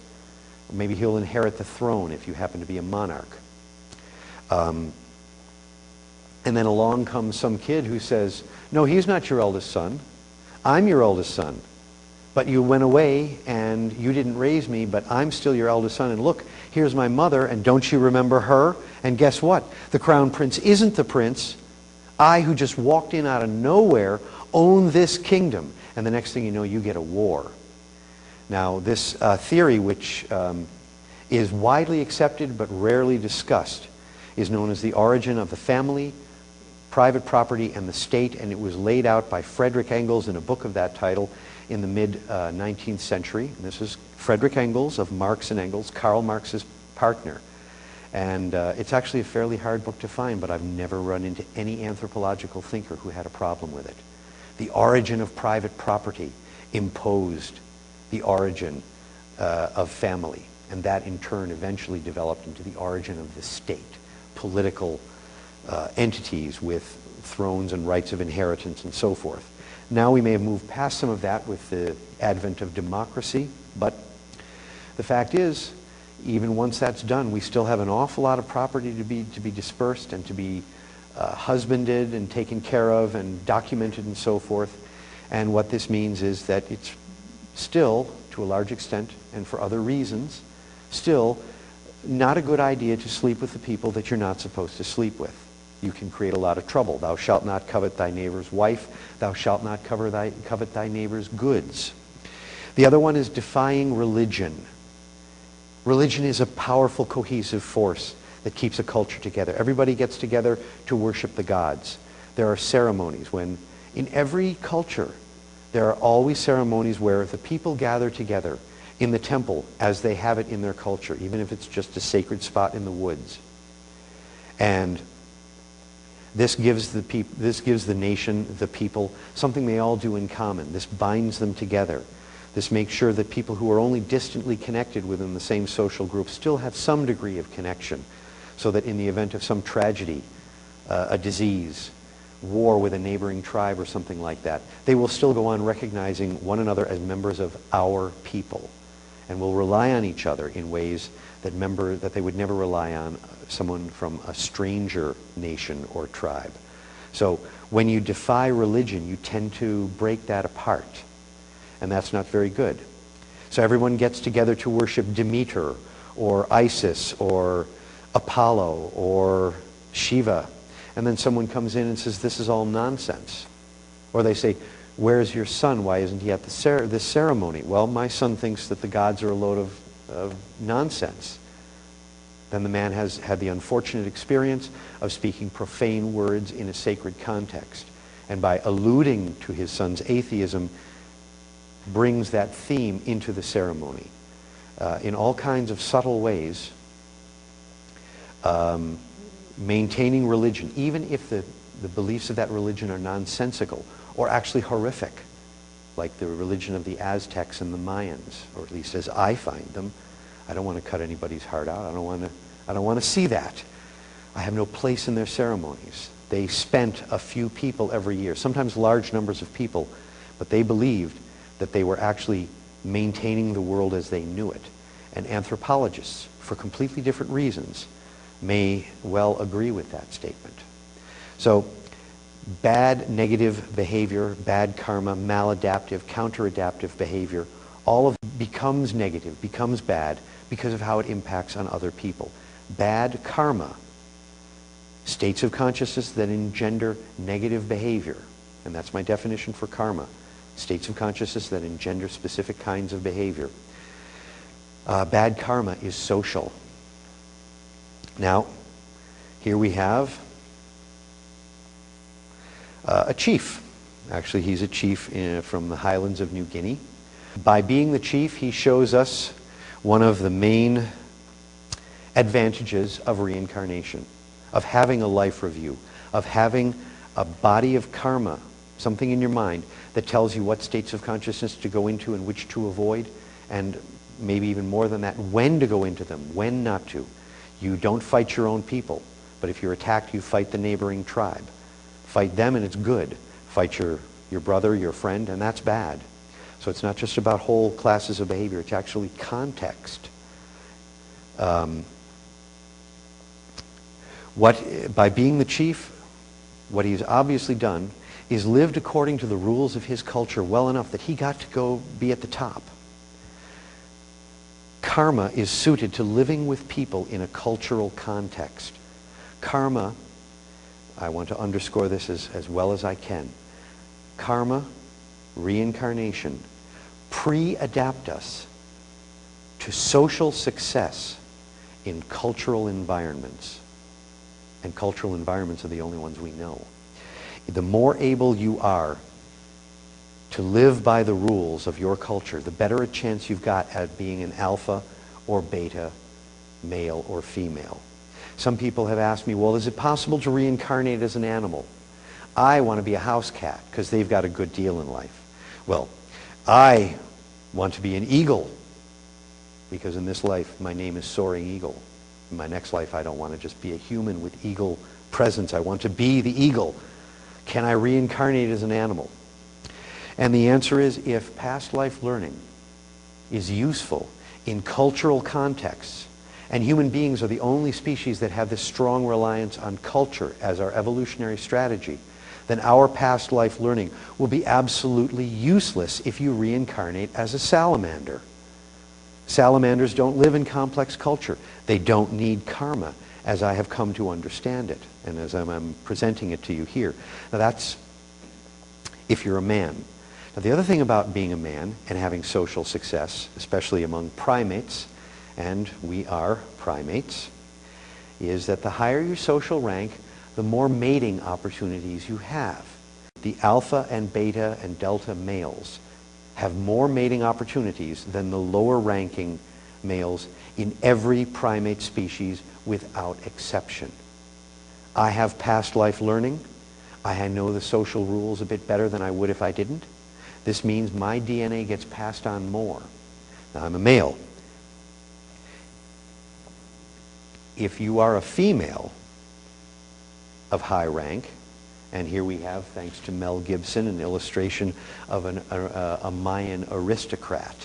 maybe he'll inherit the throne if you happen to be a monarch. And then along comes some kid who says, no, he's not your eldest son. I'm your eldest son. But you went away and you didn't raise me, but I'm still your eldest son. And look, here's my mother, and don't you remember her? And guess what? The crown prince isn't the prince. I, who just walked in out of nowhere, own this kingdom. And the next thing you know, you get a war. Now, this theory, which is widely accepted but rarely discussed, is known as the origin of the family, private property, and the state, and it was laid out by Friedrich Engels in a book of that title in the mid-19th century. And this is Friedrich Engels of Marx and Engels, Karl Marx's partner. And it's actually a fairly hard book to find, but I've never run into any anthropological thinker who had a problem with it. The origin of private property imposed the origin of family, and that in turn eventually developed into the origin of the state, political entities with thrones and rights of inheritance and so forth. Now we may have moved past some of that with the advent of democracy, but the fact is, even once that's done, we still have an awful lot of property to be dispersed and to be husbanded and taken care of and documented and so forth. And what this means is that it's still, to a large extent, and for other reasons, still not a good idea to sleep with the people that you're not supposed to sleep with. You can create a lot of trouble. Thou shalt not covet thy neighbor's wife. Thou shalt not covet thy neighbor's goods. The other one is defying religion. Religion is a powerful, cohesive force that keeps a culture together. Everybody gets together to worship the gods. There are ceremonies when, in every culture, there are always ceremonies where the people gather together in the temple as they have it in their culture, even if it's just a sacred spot in the woods. And this gives the nation, the people, something they all do in common. This binds them together. This makes sure that people who are only distantly connected within the same social group still have some degree of connection, so that in the event of some tragedy, a disease, war with a neighboring tribe or something like that, they will still go on recognizing one another as members of our people, and will rely on each other in ways that they would never rely on someone from a stranger nation or tribe. So when you defy religion, you tend to break that apart, and that's not very good. So everyone gets together to worship Demeter or Isis or Apollo or Shiva, and then someone comes in and says, this is all nonsense. Or they say, where's your son? Why isn't he at this ceremony? Well, my son thinks that the gods are a load of nonsense. Then the man has had the unfortunate experience of speaking profane words in a sacred context, and by alluding to his son's atheism, brings that theme into the ceremony. In all kinds of subtle ways, maintaining religion, even if the beliefs of that religion are nonsensical or actually horrific, like the religion of the Aztecs and the Mayans, or at least as I find them, I don't want to cut anybody's heart out. I don't want to see that. I have no place in their ceremonies. They spent a few people every year, sometimes large numbers of people, but they believed that they were actually maintaining the world as they knew it. And anthropologists, for completely different reasons, may well agree with that statement. So, bad negative behavior, bad karma, maladaptive, counteradaptive behavior, all of it becomes negative, becomes bad, because of how it impacts on other people. Bad karma, states of consciousness that engender negative behavior, and that's my definition for karma, states of consciousness that engender specific kinds of behavior. Bad karma is social. Now, here we have a chief. Actually, he's a chief from the highlands of New Guinea. By being the chief, he shows us one of the main advantages of reincarnation, of having a life review, of having a body of karma, something in your mind that tells you what states of consciousness to go into and which to avoid, and maybe even more than that, when to go into them, when not to. You don't fight your own people, but if you're attacked, you fight the neighboring tribe. Fight them and it's good. Fight your brother, your friend, and that's bad. So it's not just about whole classes of behavior, it's actually context. By being the chief, what he's obviously done is lived according to the rules of his culture well enough that he got to go be at the top. Karma is suited to living with people in a cultural context. Karma, I want to underscore this as well as I can. Karma, reincarnation, pre-adapt us to social success in cultural environments. And cultural environments are the only ones we know. The more able you are to live by the rules of your culture, the better a chance you've got at being an alpha or beta, male or female. Some people have asked me, well, is it possible to reincarnate as an animal? I want to be a house cat because they've got a good deal in life. Well, I want to be an eagle because in this life my name is Soaring Eagle. In my next life I don't want to just be a human with eagle presence. I want to be the eagle. Can I reincarnate as an animal? And the answer is, if past life learning is useful in cultural contexts, and human beings are the only species that have this strong reliance on culture as our evolutionary strategy, then our past life learning will be absolutely useless if you reincarnate as a salamander. Salamanders don't live in complex culture. They don't need karma, as I have come to understand it, and as I'm presenting it to you here. Now that's if you're a man. Now the other thing about being a man and having social success, especially among primates, and we are primates, is that the higher your social rank, the more mating opportunities you have. The alpha and beta and delta males have more mating opportunities than the lower ranking males in every primate species without exception. I have past life learning. I know the social rules a bit better than I would if I didn't. This means my DNA gets passed on more. Now I'm a male. If you are a female of high rank, and here we have, thanks to Mel Gibson, an illustration of a Mayan aristocrat,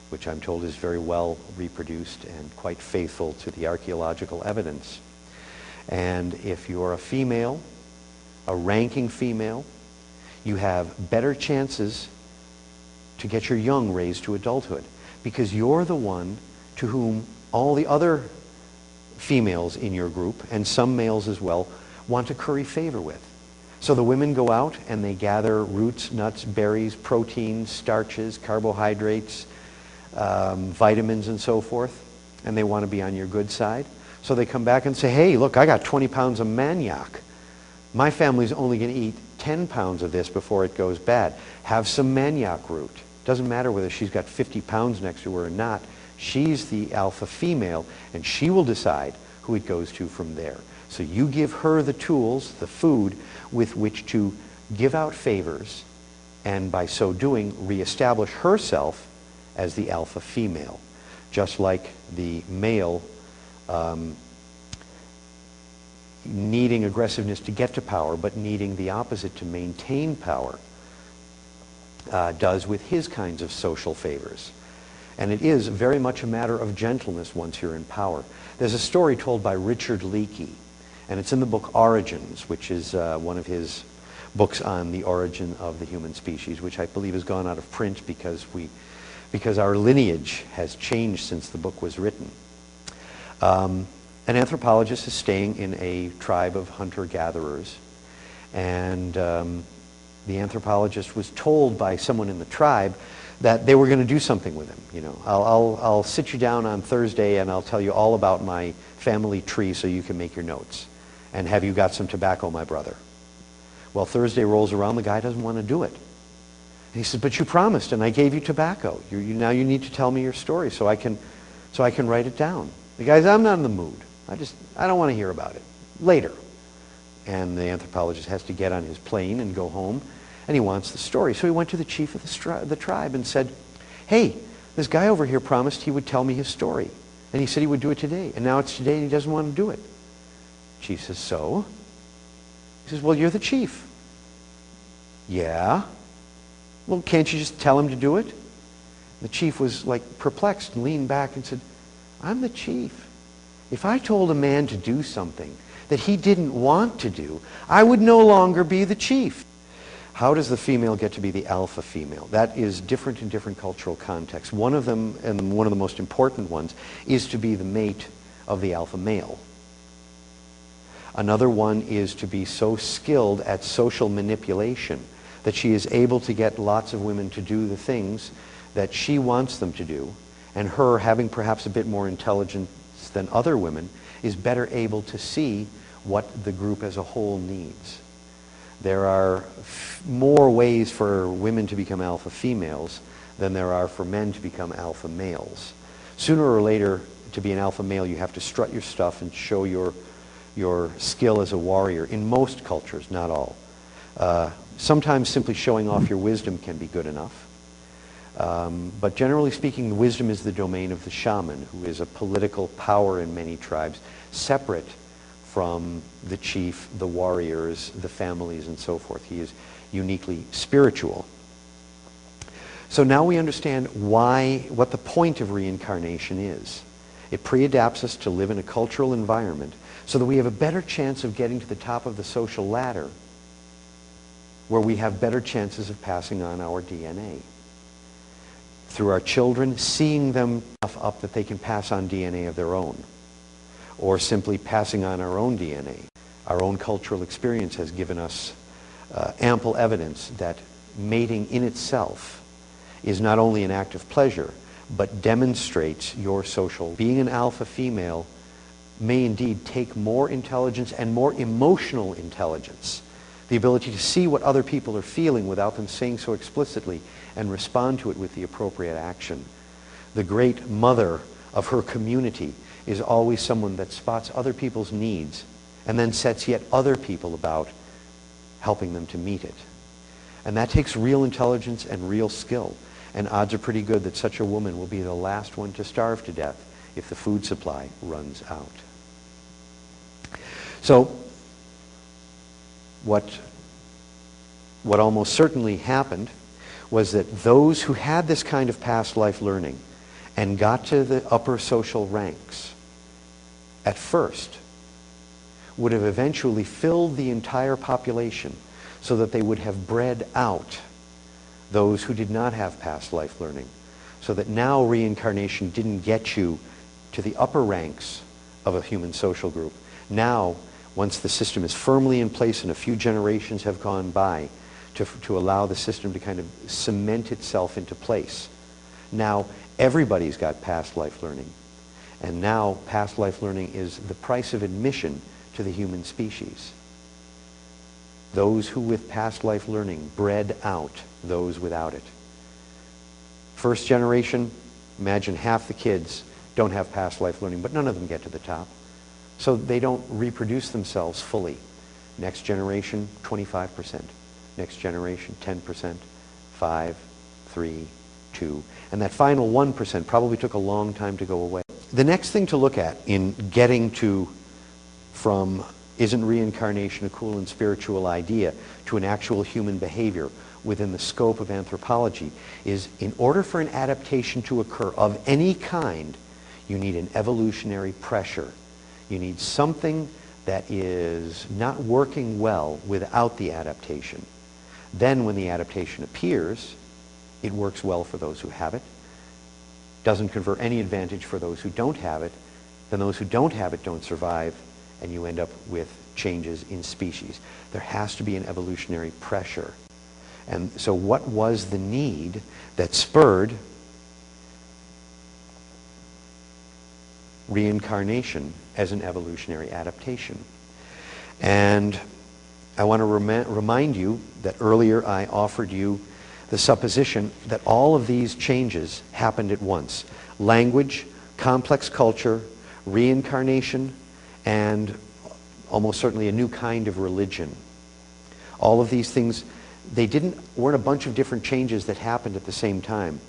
which I'm told is very well reproduced and quite faithful to the archaeological evidence. And if you're a female, a ranking female, you have better chances to get your young raised to adulthood, because you're the one to whom all the other females in your group, and some males as well, want to curry favor with. So the women go out and they gather roots, nuts, berries, proteins, starches, carbohydrates, vitamins and so forth, and they want to be on your good side. So they come back and say, hey, look, I got 20 pounds of manioc. My family's only going to eat 10 pounds of this before it goes bad. Have some manioc root. Doesn't matter whether she's got 50 pounds next to her or not. She's the alpha female, and she will decide who it goes to from there. So you give her the tools, the food, with which to give out favors, and by so doing, reestablish herself as the alpha female. just like the male needing aggressiveness to get to power, but needing the opposite to maintain power, does with his kinds of social favors. And it is very much a matter of gentleness once you're in power. There's a story told by Richard Leakey, and it's in the book Origins, which is one of his books on the origin of the human species, which I believe has gone out of print because our lineage has changed since the book was written. An anthropologist is staying in a tribe of hunter-gatherers, and the anthropologist was told by someone in the tribe that they were going to do something with him. You know, I'll sit you down on Thursday and I'll tell you all about my family tree so you can make your notes. And have you got some tobacco, my brother? Well, Thursday rolls around, the guy doesn't want to do it. And he says, but you promised and I gave you tobacco. Now you need to tell me your story so I can write it down. The guy says, I'm not in the mood. I don't want to hear about it. Later. And the anthropologist has to get on his plane and go home, and he wants the story. So he went to the chief of the tribe and said, hey, this guy over here promised he would tell me his story. And he said he would do it today. And now it's today and he doesn't want to do it. The chief says, so? He says, well, you're the chief. Yeah? Well, can't you just tell him to do it? The chief was like perplexed and leaned back and said, I'm the chief. If I told a man to do something that he didn't want to do, I would no longer be the chief. How does the female get to be the alpha female? That is different in different cultural contexts. One of them, and one of the most important ones, is to be the mate of the alpha male. Another one is to be so skilled at social manipulation that she is able to get lots of women to do the things that she wants them to do, and her, having perhaps a bit more intelligence than other women, is better able to see what the group as a whole needs. There are more ways for women to become alpha females than there are for men to become alpha males. Sooner or later, to be an alpha male, you have to strut your stuff and show your skill as a warrior. In most cultures, not all. Sometimes simply showing off your wisdom can be good enough. But generally speaking, the wisdom is the domain of the shaman, who is a political power in many tribes, separate from the chief, the warriors, the families, and so forth. He is uniquely spiritual. So now we understand what the point of reincarnation is. It pre-adapts us to live in a cultural environment so that we have a better chance of getting to the top of the social ladder, where we have better chances of passing on our DNA. Through our children, seeing them enough up that they can pass on DNA of their own, or simply passing on our own DNA. Our own cultural experience has given us ample evidence that mating in itself is not only an act of pleasure, but demonstrates your social. Being an alpha female may indeed take more intelligence and more emotional intelligence, the ability to see what other people are feeling without them saying so explicitly and respond to it with the appropriate action. The great mother of her community is always someone that spots other people's needs and then sets yet other people about helping them to meet it. And that takes real intelligence and real skill. And odds are pretty good that such a woman will be the last one to starve to death if the food supply runs out. So what almost certainly happened was that those who had this kind of past life learning and got to the upper social ranks at first would have eventually filled the entire population so that they would have bred out those who did not have past life learning, so that now reincarnation didn't get you to the upper ranks of a human social group. Now, once the system is firmly in place and a few generations have gone by to allow the system to kind of cement itself into place, now everybody's got past life learning. And now past life learning is the price of admission to the human species. Those who with past life learning bred out those without it. First generation, imagine half the kids don't have past life learning, but none of them get to the top. So they don't reproduce themselves fully. Next generation, 25%. Next generation, 10%. 5, 3, to, and that final 1% probably took a long time to go away. The next thing to look at in getting to from isn't reincarnation a cool and spiritual idea to an actual human behavior within the scope of anthropology is, in order for an adaptation to occur of any kind, you need an evolutionary pressure. You need something that is not working well without the adaptation. Then when the adaptation appears, it works well for those who have it, doesn't confer any advantage for those who don't have it, then those who don't have it don't survive, and you end up with changes in species. There has to be an evolutionary pressure. And so what was the need that spurred reincarnation as an evolutionary adaptation? And I want to remind you that earlier I offered you the supposition that all of these changes happened at once. Language, complex culture, reincarnation, and almost certainly a new kind of religion. All of these things, weren't a bunch of different changes that happened at the same time.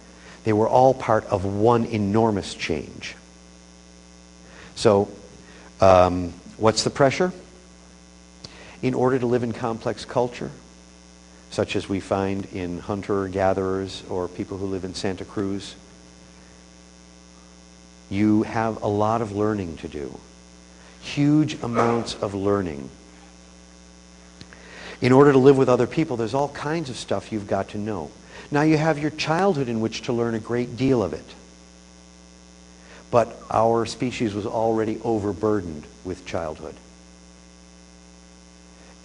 They were all part of one enormous change. So, what's the pressure? In order to live in complex culture, such as we find in hunter-gatherers or people who live in Santa Cruz, you have a lot of learning to do. Huge amounts of learning. In order to live with other people, there's all kinds of stuff you've got to know. Now you have your childhood in which to learn a great deal of it. But our species was already overburdened with childhood.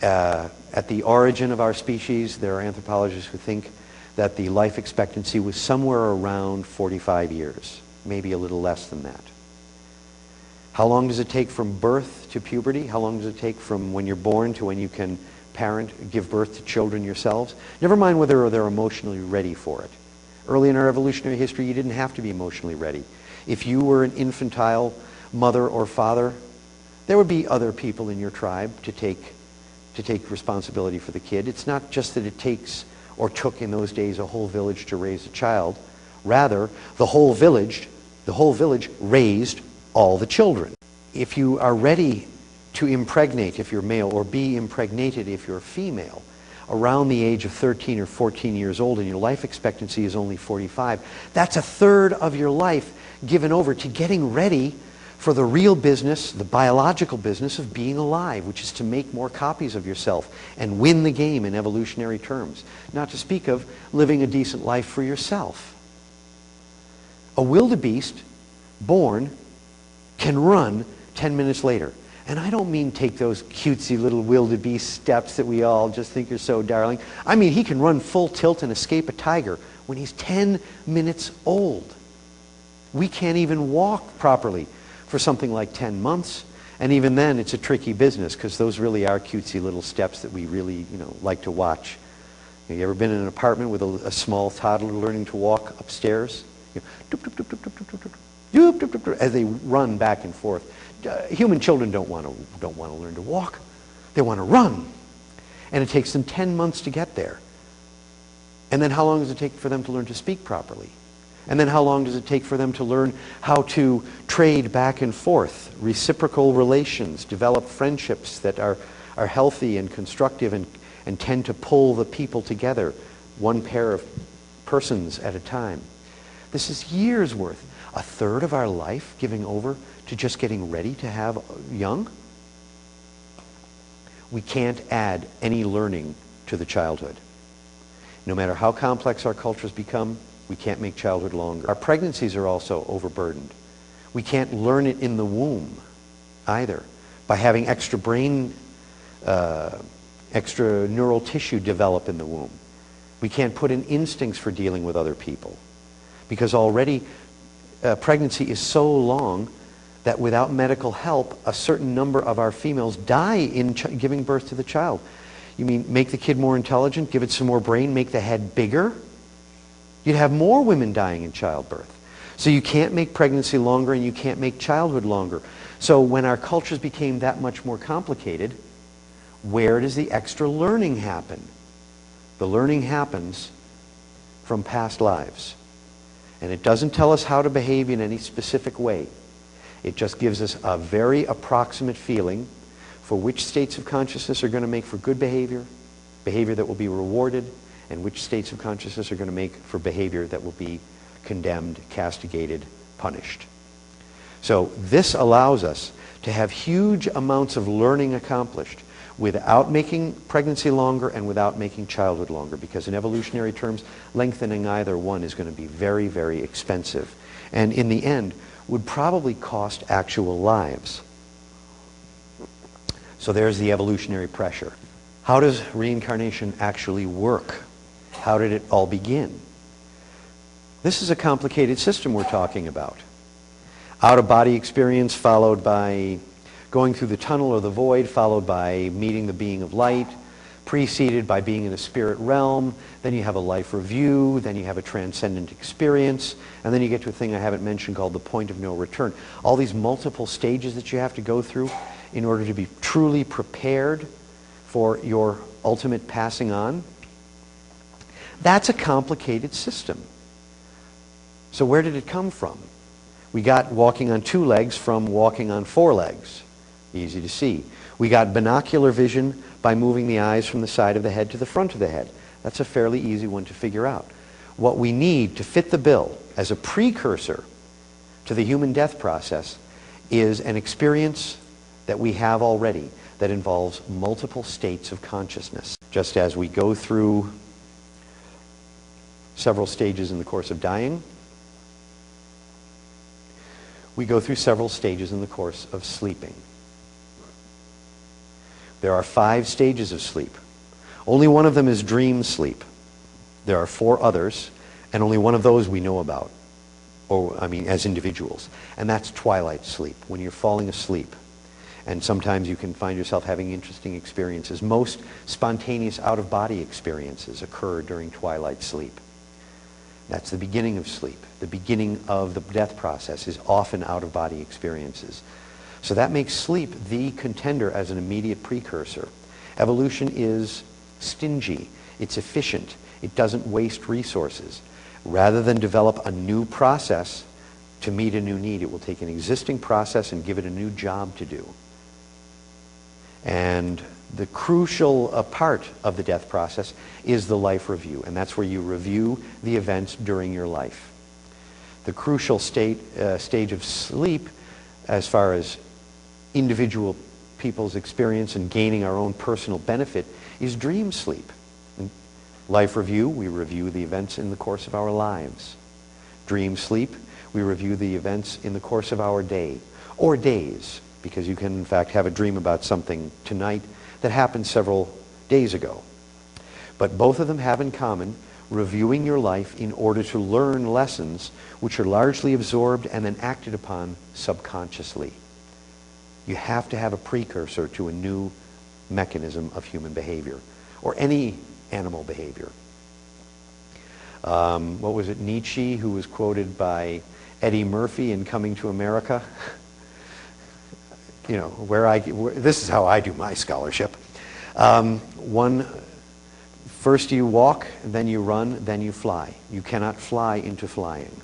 At the origin of our species, there are anthropologists who think that the life expectancy was somewhere around 45 years, maybe a little less than that. How long does it take from birth to puberty? How long does it take from when you're born to when you can give birth to children yourselves? Never mind whether they're emotionally ready for it. Early in our evolutionary history, you didn't have to be emotionally ready. If you were an infantile mother or father, there would be other people in your tribe to take responsibility for the kid. It's not just that it takes or took in those days a whole village to raise a child. Rather, the whole village raised all the children. If you are ready to impregnate if you're male, or be impregnated if you're female, around the age of 13 or 14 years old, and your life expectancy is only 45, that's a third of your life given over to getting ready for the real business, the biological business of being alive, which is to make more copies of yourself and win the game in evolutionary terms. Not to speak of living a decent life for yourself. A wildebeest born can run 10 minutes later. And I don't mean take those cutesy little wildebeest steps that we all just think are so darling. I mean he can run full tilt and escape a tiger when he's 10 minutes old. We can't even walk properly for something like 10 months. And even then it's a tricky business, because those really are cutesy little steps that we really, like to watch. Have you ever been in an apartment with a small toddler learning to walk upstairs? As they run back and forth. Human children don't want to learn to walk. They want to run. And it takes them 10 months to get there. And then how long does it take for them to learn to speak properly? And then how long does it take for them to learn how to trade back and forth, reciprocal relations, develop friendships that are healthy and constructive and tend to pull the people together, one pair of persons at a time? This is years worth. A third of our life giving over to just getting ready to have young? We can't add any learning to the childhood. No matter how complex our cultures become, we can't make childhood longer. Our pregnancies are also overburdened. We can't learn it in the womb either, by having extra neural tissue develop in the womb. We can't put in instincts for dealing with other people, because already pregnancy is so long that without medical help, a certain number of our females die in giving birth to the child. You mean make the kid more intelligent, give it some more brain, make the head bigger? You'd have more women dying in childbirth. So you can't make pregnancy longer, and you can't make childhood longer. So when our cultures became that much more complicated, where does the extra learning happen? The learning happens from past lives. And it doesn't tell us how to behave in any specific way. It just gives us a very approximate feeling for which states of consciousness are going to make for good behavior, behavior that will be rewarded, and which states of consciousness are going to make for behavior that will be condemned, castigated, punished. So this allows us to have huge amounts of learning accomplished without making pregnancy longer and without making childhood longer, because in evolutionary terms, lengthening either one is going to be very, very expensive, and in the end would probably cost actual lives. So there's the evolutionary pressure. How does reincarnation actually work? How did it all begin? This is a complicated system we're talking about. Out-of-body experience followed by going through the tunnel or the void, followed by meeting the being of light, preceded by being in a spirit realm, then you have a life review, then you have a transcendent experience, and then you get to a thing I haven't mentioned called the point of no return. All these multiple stages that you have to go through in order to be truly prepared for your ultimate passing on. That's a complicated system. So where did it come from? We got walking on 2 legs from walking on 4 legs. Easy to see. We got binocular vision by moving the eyes from the side of the head to the front of the head. That's a fairly easy one to figure out. What we need to fit the bill as a precursor to the human death process is an experience that we have already that involves multiple states of consciousness. Just as we go through several stages in the course of dying, we go through several stages in the course of sleeping. There are 5 stages of sleep. Only one of them is dream sleep. There are 4 others, and only one of those we know about, as individuals. And that's twilight sleep, when you're falling asleep. And sometimes you can find yourself having interesting experiences. Most spontaneous out-of-body experiences occur during twilight sleep. That's the beginning of sleep. The beginning of the death process is often out-of-body experiences. So that makes sleep the contender as an immediate precursor. Evolution is stingy. It's efficient. It doesn't waste resources. Rather than develop a new process to meet a new need, it will take an existing process and give it a new job to do. And the crucial part of the death process is the life review, and that's where you review the events during your life. The crucial stage of sleep, as far as individual people's experience and gaining our own personal benefit, is dream sleep. In life review, we review the events in the course of our lives. Dream sleep, we review the events in the course of our day, or days, because you can in fact have a dream about something tonight that happened several days ago. But both of them have in common reviewing your life in order to learn lessons which are largely absorbed and then acted upon subconsciously. You have to have a precursor to a new mechanism of human behavior, or any animal behavior. What was it, Nietzsche, who was quoted by Eddie Murphy in Coming to America? You know, this is how I do my scholarship. First you walk, then you run, then you fly. You cannot fly into flying.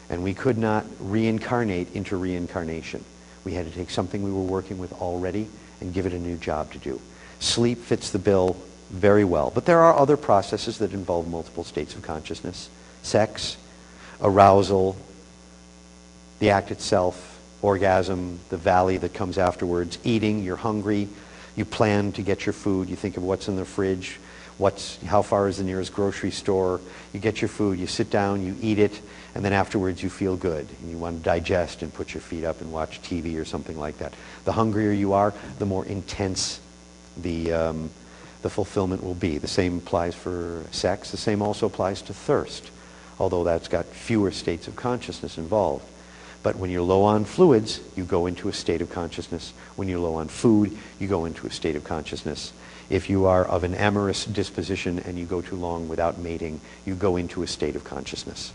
And we could not reincarnate into reincarnation. We had to take something we were working with already and give it a new job to do. Sleep fits the bill very well. But there are other processes that involve multiple states of consciousness. Sex, arousal, the act itself, orgasm, the valley that comes afterwards, eating, you're hungry, you plan to get your food, you think of what's in the fridge, how far is the nearest grocery store, you get your food, you sit down, you eat it, and then afterwards you feel good, and you want to digest and put your feet up and watch TV or something like that. The hungrier you are, the more intense the fulfillment will be. The same applies for sex, the same also applies to thirst, although that's got fewer states of consciousness involved. But when you're low on fluids, you go into a state of consciousness. When you're low on food, you go into a state of consciousness. If you are of an amorous disposition and you go too long without mating, you go into a state of consciousness.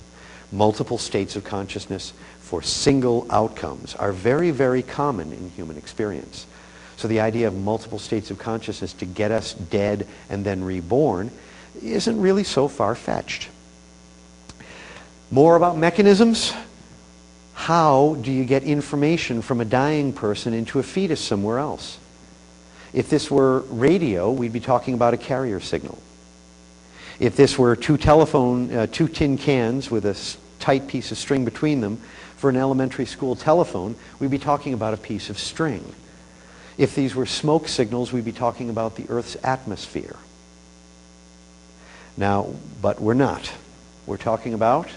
Multiple states of consciousness for single outcomes are very, very common in human experience. So the idea of multiple states of consciousness to get us dead and then reborn isn't really so far-fetched. More about mechanisms. How do you get information from a dying person into a fetus somewhere else? If this were radio, we'd be talking about a carrier signal. If this were two tin cans with a tight piece of string between them for an elementary school telephone, we'd be talking about a piece of string. If these were smoke signals, we'd be talking about the Earth's atmosphere. Now, but we're not. We're talking about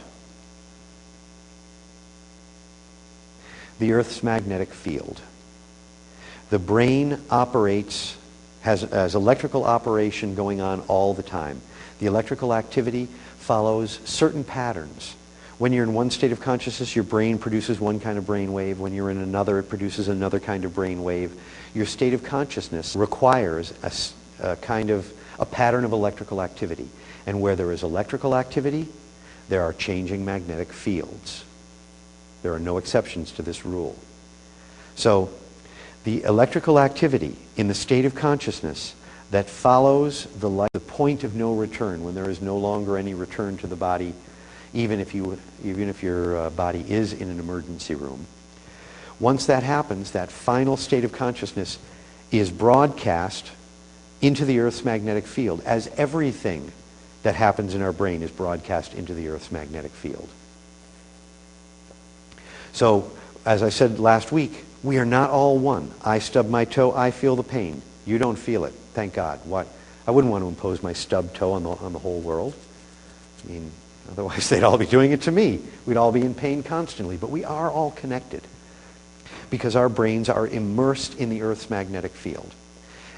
the Earth's magnetic field. The brain operates, has electrical operation going on all the time. The electrical activity follows certain patterns. When you're in one state of consciousness, your brain produces one kind of brain wave. When you're in another, it produces another kind of brain wave. Your state of consciousness requires a pattern of electrical activity. And where there is electrical activity, there are changing magnetic fields. There are no exceptions to this rule. So, the electrical activity in the state of consciousness that follows the point of no return, when there is no longer any return to the body, even if your body is in an emergency room. Once that happens, that final state of consciousness is broadcast into the Earth's magnetic field, as everything that happens in our brain is broadcast into the Earth's magnetic field. So, as I said last week, we are not all one. I stub my toe, I feel the pain. You don't feel it, thank God. What? I wouldn't want to impose my stubbed toe on the whole world. I mean, otherwise they'd all be doing it to me. We'd all be in pain constantly. But we are all connected because our brains are immersed in the Earth's magnetic field.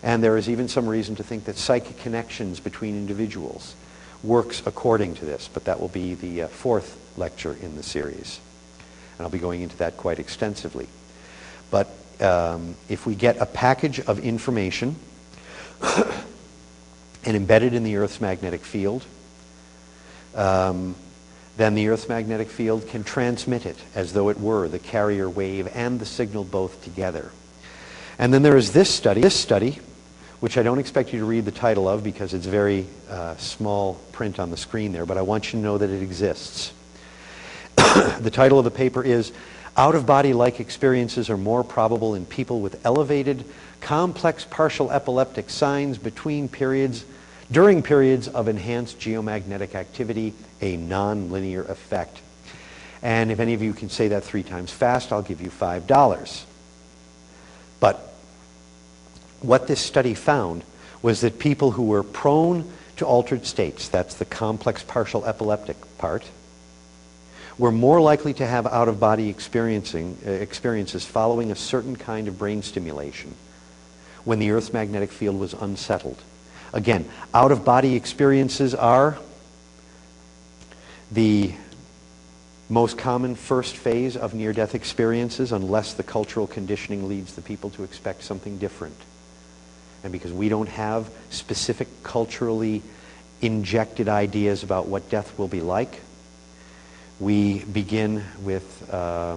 And there is even some reason to think that psychic connections between individuals works according to this. But that will be the fourth lecture in the series. And I'll be going into that quite extensively. But if we get a package of information and embed it in the Earth's magnetic field, then the Earth's magnetic field can transmit it as though it were the carrier wave and the signal both together. And then there is this study, which I don't expect you to read the title of because it's very small print on the screen there, but I want you to know that it exists. The title of the paper is Out-of-Body-like experiences are more probable in people with elevated, complex partial epileptic signs during periods of enhanced geomagnetic activity, a non-linear effect. And if any of you can say that 3 times fast, I'll give you $5. But what this study found was that people who were prone to altered states, that's the complex partial epileptic part, were more likely to have out-of-body experiences following a certain kind of brain stimulation when the Earth's magnetic field was unsettled. Again, out-of-body experiences are the most common first phase of near-death experiences unless the cultural conditioning leads the people to expect something different. And because we don't have specific culturally injected ideas about what death will be like, we begin without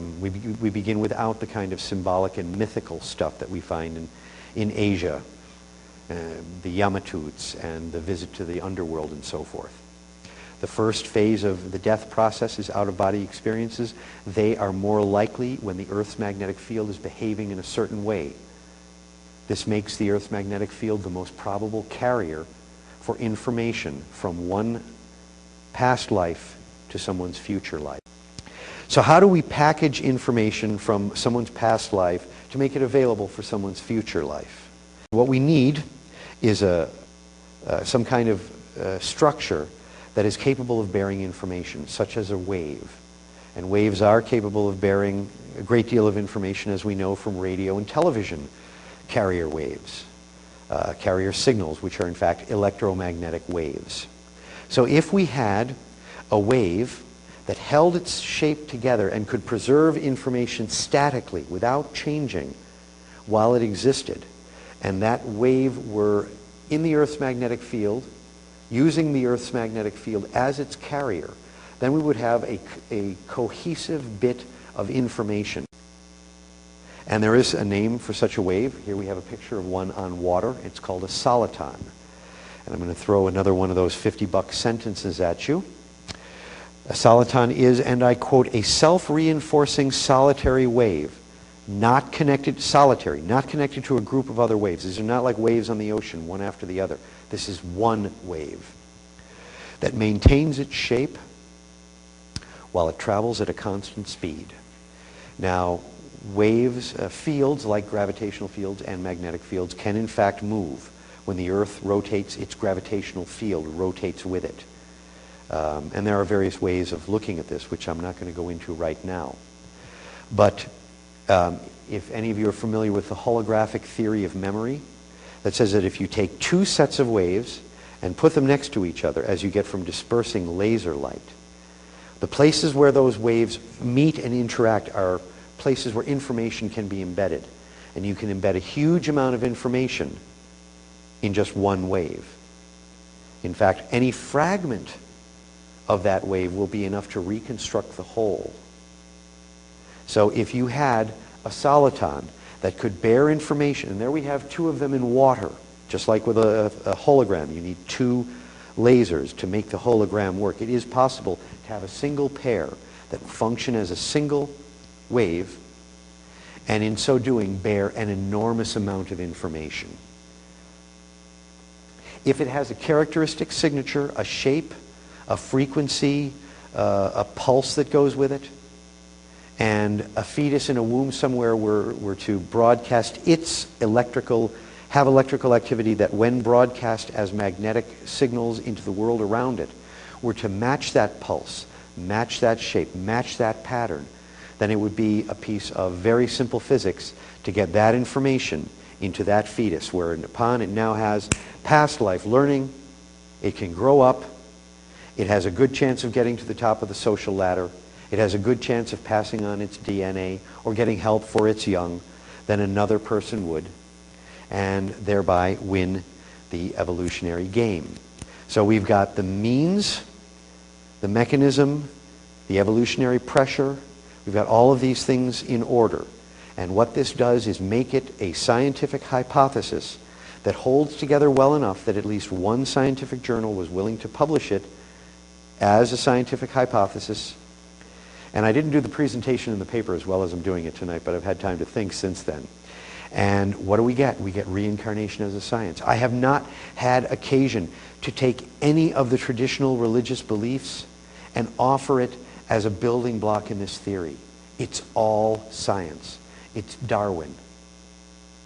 the kind of symbolic and mythical stuff that we find in Asia, the Yamatuts and the visit to the underworld and so forth. The first phase of the death process is out-of-body experiences. They are more likely when the Earth's magnetic field is behaving in a certain way. This makes the Earth's magnetic field the most probable carrier for information from one past life to someone's future life. So how do we package information from someone's past life to make it available for someone's future life? What we need is some kind of structure that is capable of bearing information, such as a wave. And waves are capable of bearing a great deal of information, as we know from radio and television carrier waves, carrier signals, which are in fact electromagnetic waves. So if we had a wave that held its shape together and could preserve information statically without changing while it existed, and that wave were in the Earth's magnetic field, using the Earth's magnetic field as its carrier, then we would have a cohesive bit of information. And there is a name for such a wave. Here we have a picture of one on water. It's called a soliton. And I'm going to throw another one of those $50 sentences at you. A soliton is, and I quote, a self-reinforcing solitary wave, not connected, solitary, not connected to a group of other waves. These are not like waves on the ocean, one after the other. This is one wave that maintains its shape while it travels at a constant speed. Now, waves, fields like gravitational fields and magnetic fields can in fact move. When the Earth rotates, its gravitational field rotates with it. And there are various ways of looking at this, which I'm not going to go into right now. But if any of you are familiar with the holographic theory of memory, that says that if you take two sets of waves and put them next to each other, as you get from dispersing laser light, the places where those waves meet and interact are places where information can be embedded. And you can embed a huge amount of information in just one wave. In fact, any fragment of that wave will be enough to reconstruct the whole. So if you had a soliton that could bear information, and there we have two of them in water, just like with a hologram, you need two lasers to make the hologram work. It is possible to have a single pair that function as a single wave, and in so doing bear an enormous amount of information. If it has a characteristic signature, a shape, a frequency, a pulse that goes with it, and a fetus in a womb somewhere were to broadcast its electrical activity that when broadcast as magnetic signals into the world around it were to match that pulse, match that shape, match that pattern, then it would be a piece of very simple physics to get that information into that fetus, where upon it now has past life learning, it can grow up, it has a good chance of getting to the top of the social ladder, it has a good chance of passing on its DNA or getting help for its young than another person would, and thereby win the evolutionary game. So we've got the means, the mechanism, the evolutionary pressure, we've got all of these things in order. And what this does is make it a scientific hypothesis that holds together well enough that at least one scientific journal was willing to publish it as a scientific hypothesis. And I didn't do the presentation in the paper as well as I'm doing it tonight, but I've had time to think since then. And what do we get? We get reincarnation as a science. I have not had occasion to take any of the traditional religious beliefs and offer it as a building block in this theory. It's all science. It's Darwin.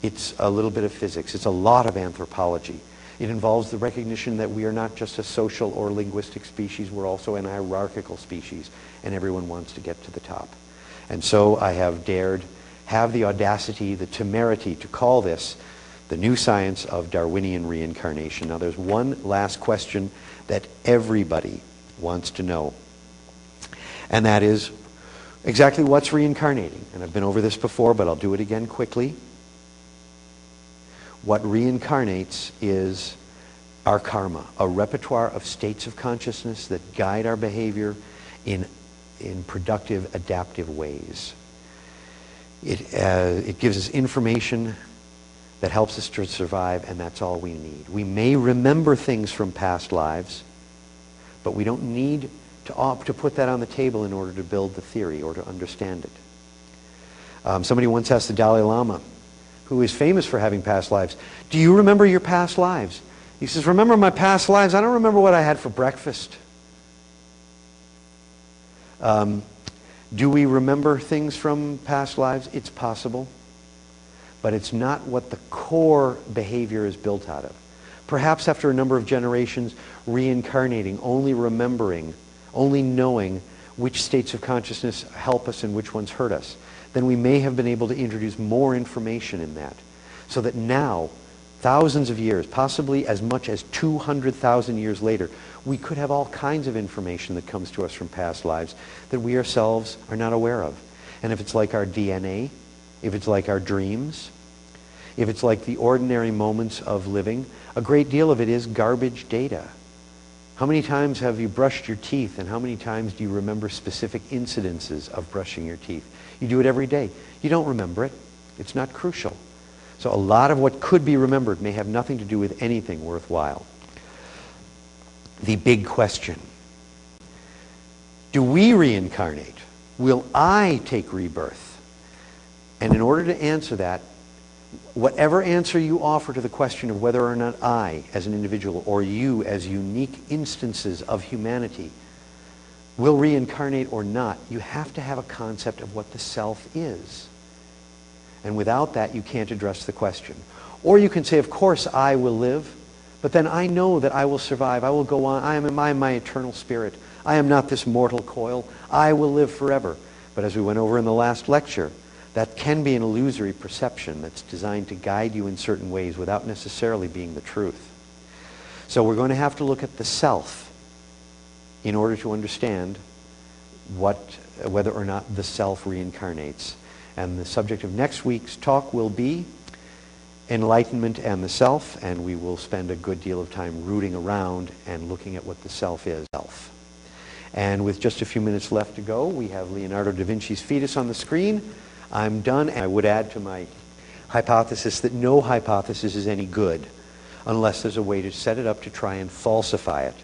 It's a little bit of physics. It's a lot of anthropology. It involves the recognition that we are not just a social or linguistic species, we're also an hierarchical species, and everyone wants to get to the top. And so I have dared have the audacity, the temerity to call this the new science of Darwinian reincarnation. Now there's one last question that everybody wants to know, and that is exactly what's reincarnating. And I've been over this before, but I'll do it again quickly. What reincarnates is our karma, a repertoire of states of consciousness that guide our behavior in productive, adaptive ways. It gives us information that helps us to survive, and that's all we need. We may remember things from past lives, but we don't need to put that on the table in order to build the theory or to understand it. Somebody once asked the Dalai Lama, who is famous for having past lives, do you remember your past lives? He says, remember my past lives? I don't remember what I had for breakfast. Do we remember things from past lives? It's possible, but it's not what the core behavior is built out of. Perhaps after a number of generations, reincarnating, only remembering, only knowing which states of consciousness help us and which ones hurt us, then we may have been able to introduce more information in that. So that now, thousands of years, possibly as much as 200,000 years later, we could have all kinds of information that comes to us from past lives that we ourselves are not aware of. And if it's like our DNA, if it's like our dreams, if it's like the ordinary moments of living, a great deal of it is garbage data. How many times have you brushed your teeth, and how many times do you remember specific incidences of brushing your teeth? You do it every day. You don't remember it. It's not crucial. So a lot of what could be remembered may have nothing to do with anything worthwhile. The big question. Do we reincarnate? Will I take rebirth? And in order to answer that, whatever answer you offer to the question of whether or not I, as an individual, or you as unique instances of humanity, will reincarnate or not, you have to have a concept of what the self is. And without that, you can't address the question. Or you can say, of course I will live, but then I know that I will survive. I will go on. I am my eternal spirit. I am not this mortal coil. I will live forever. But as we went over in the last lecture, that can be an illusory perception that's designed to guide you in certain ways without necessarily being the truth. So we're going to have to look at the self in order to understand whether or not the self reincarnates. And the subject of next week's talk will be enlightenment and the self, and we will spend a good deal of time rooting around and looking at what the self is. And with just a few minutes left to go, we have Leonardo da Vinci's fetus on the screen. I'm done, and I would add to my hypothesis that no hypothesis is any good unless there's a way to set it up to try and falsify it.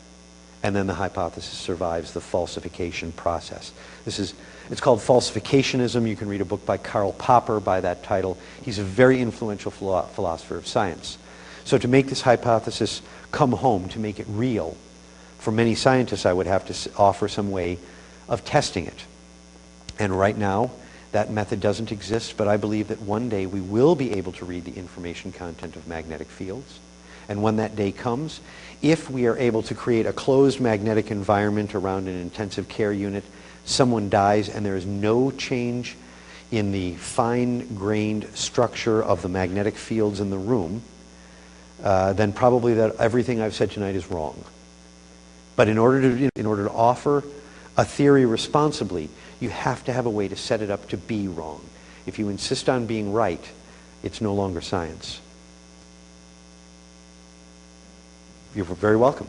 And then the hypothesis survives the falsification process. It's called falsificationism. You can read a book by Karl Popper by that title. He's a very influential philosopher of science. So to make this hypothesis come home, to make it real, for many scientists I would have to offer some way of testing it. And right now, that method doesn't exist, but I believe that one day we will be able to read the information content of magnetic fields. And when that day comes, if we are able to create a closed magnetic environment around an intensive care unit, someone dies and there is no change in the fine-grained structure of the magnetic fields in the room, then probably that everything I've said tonight is wrong. But in order to offer a theory responsibly, you have to have a way to set it up to be wrong. If you insist on being right, it's no longer science. You're very welcome.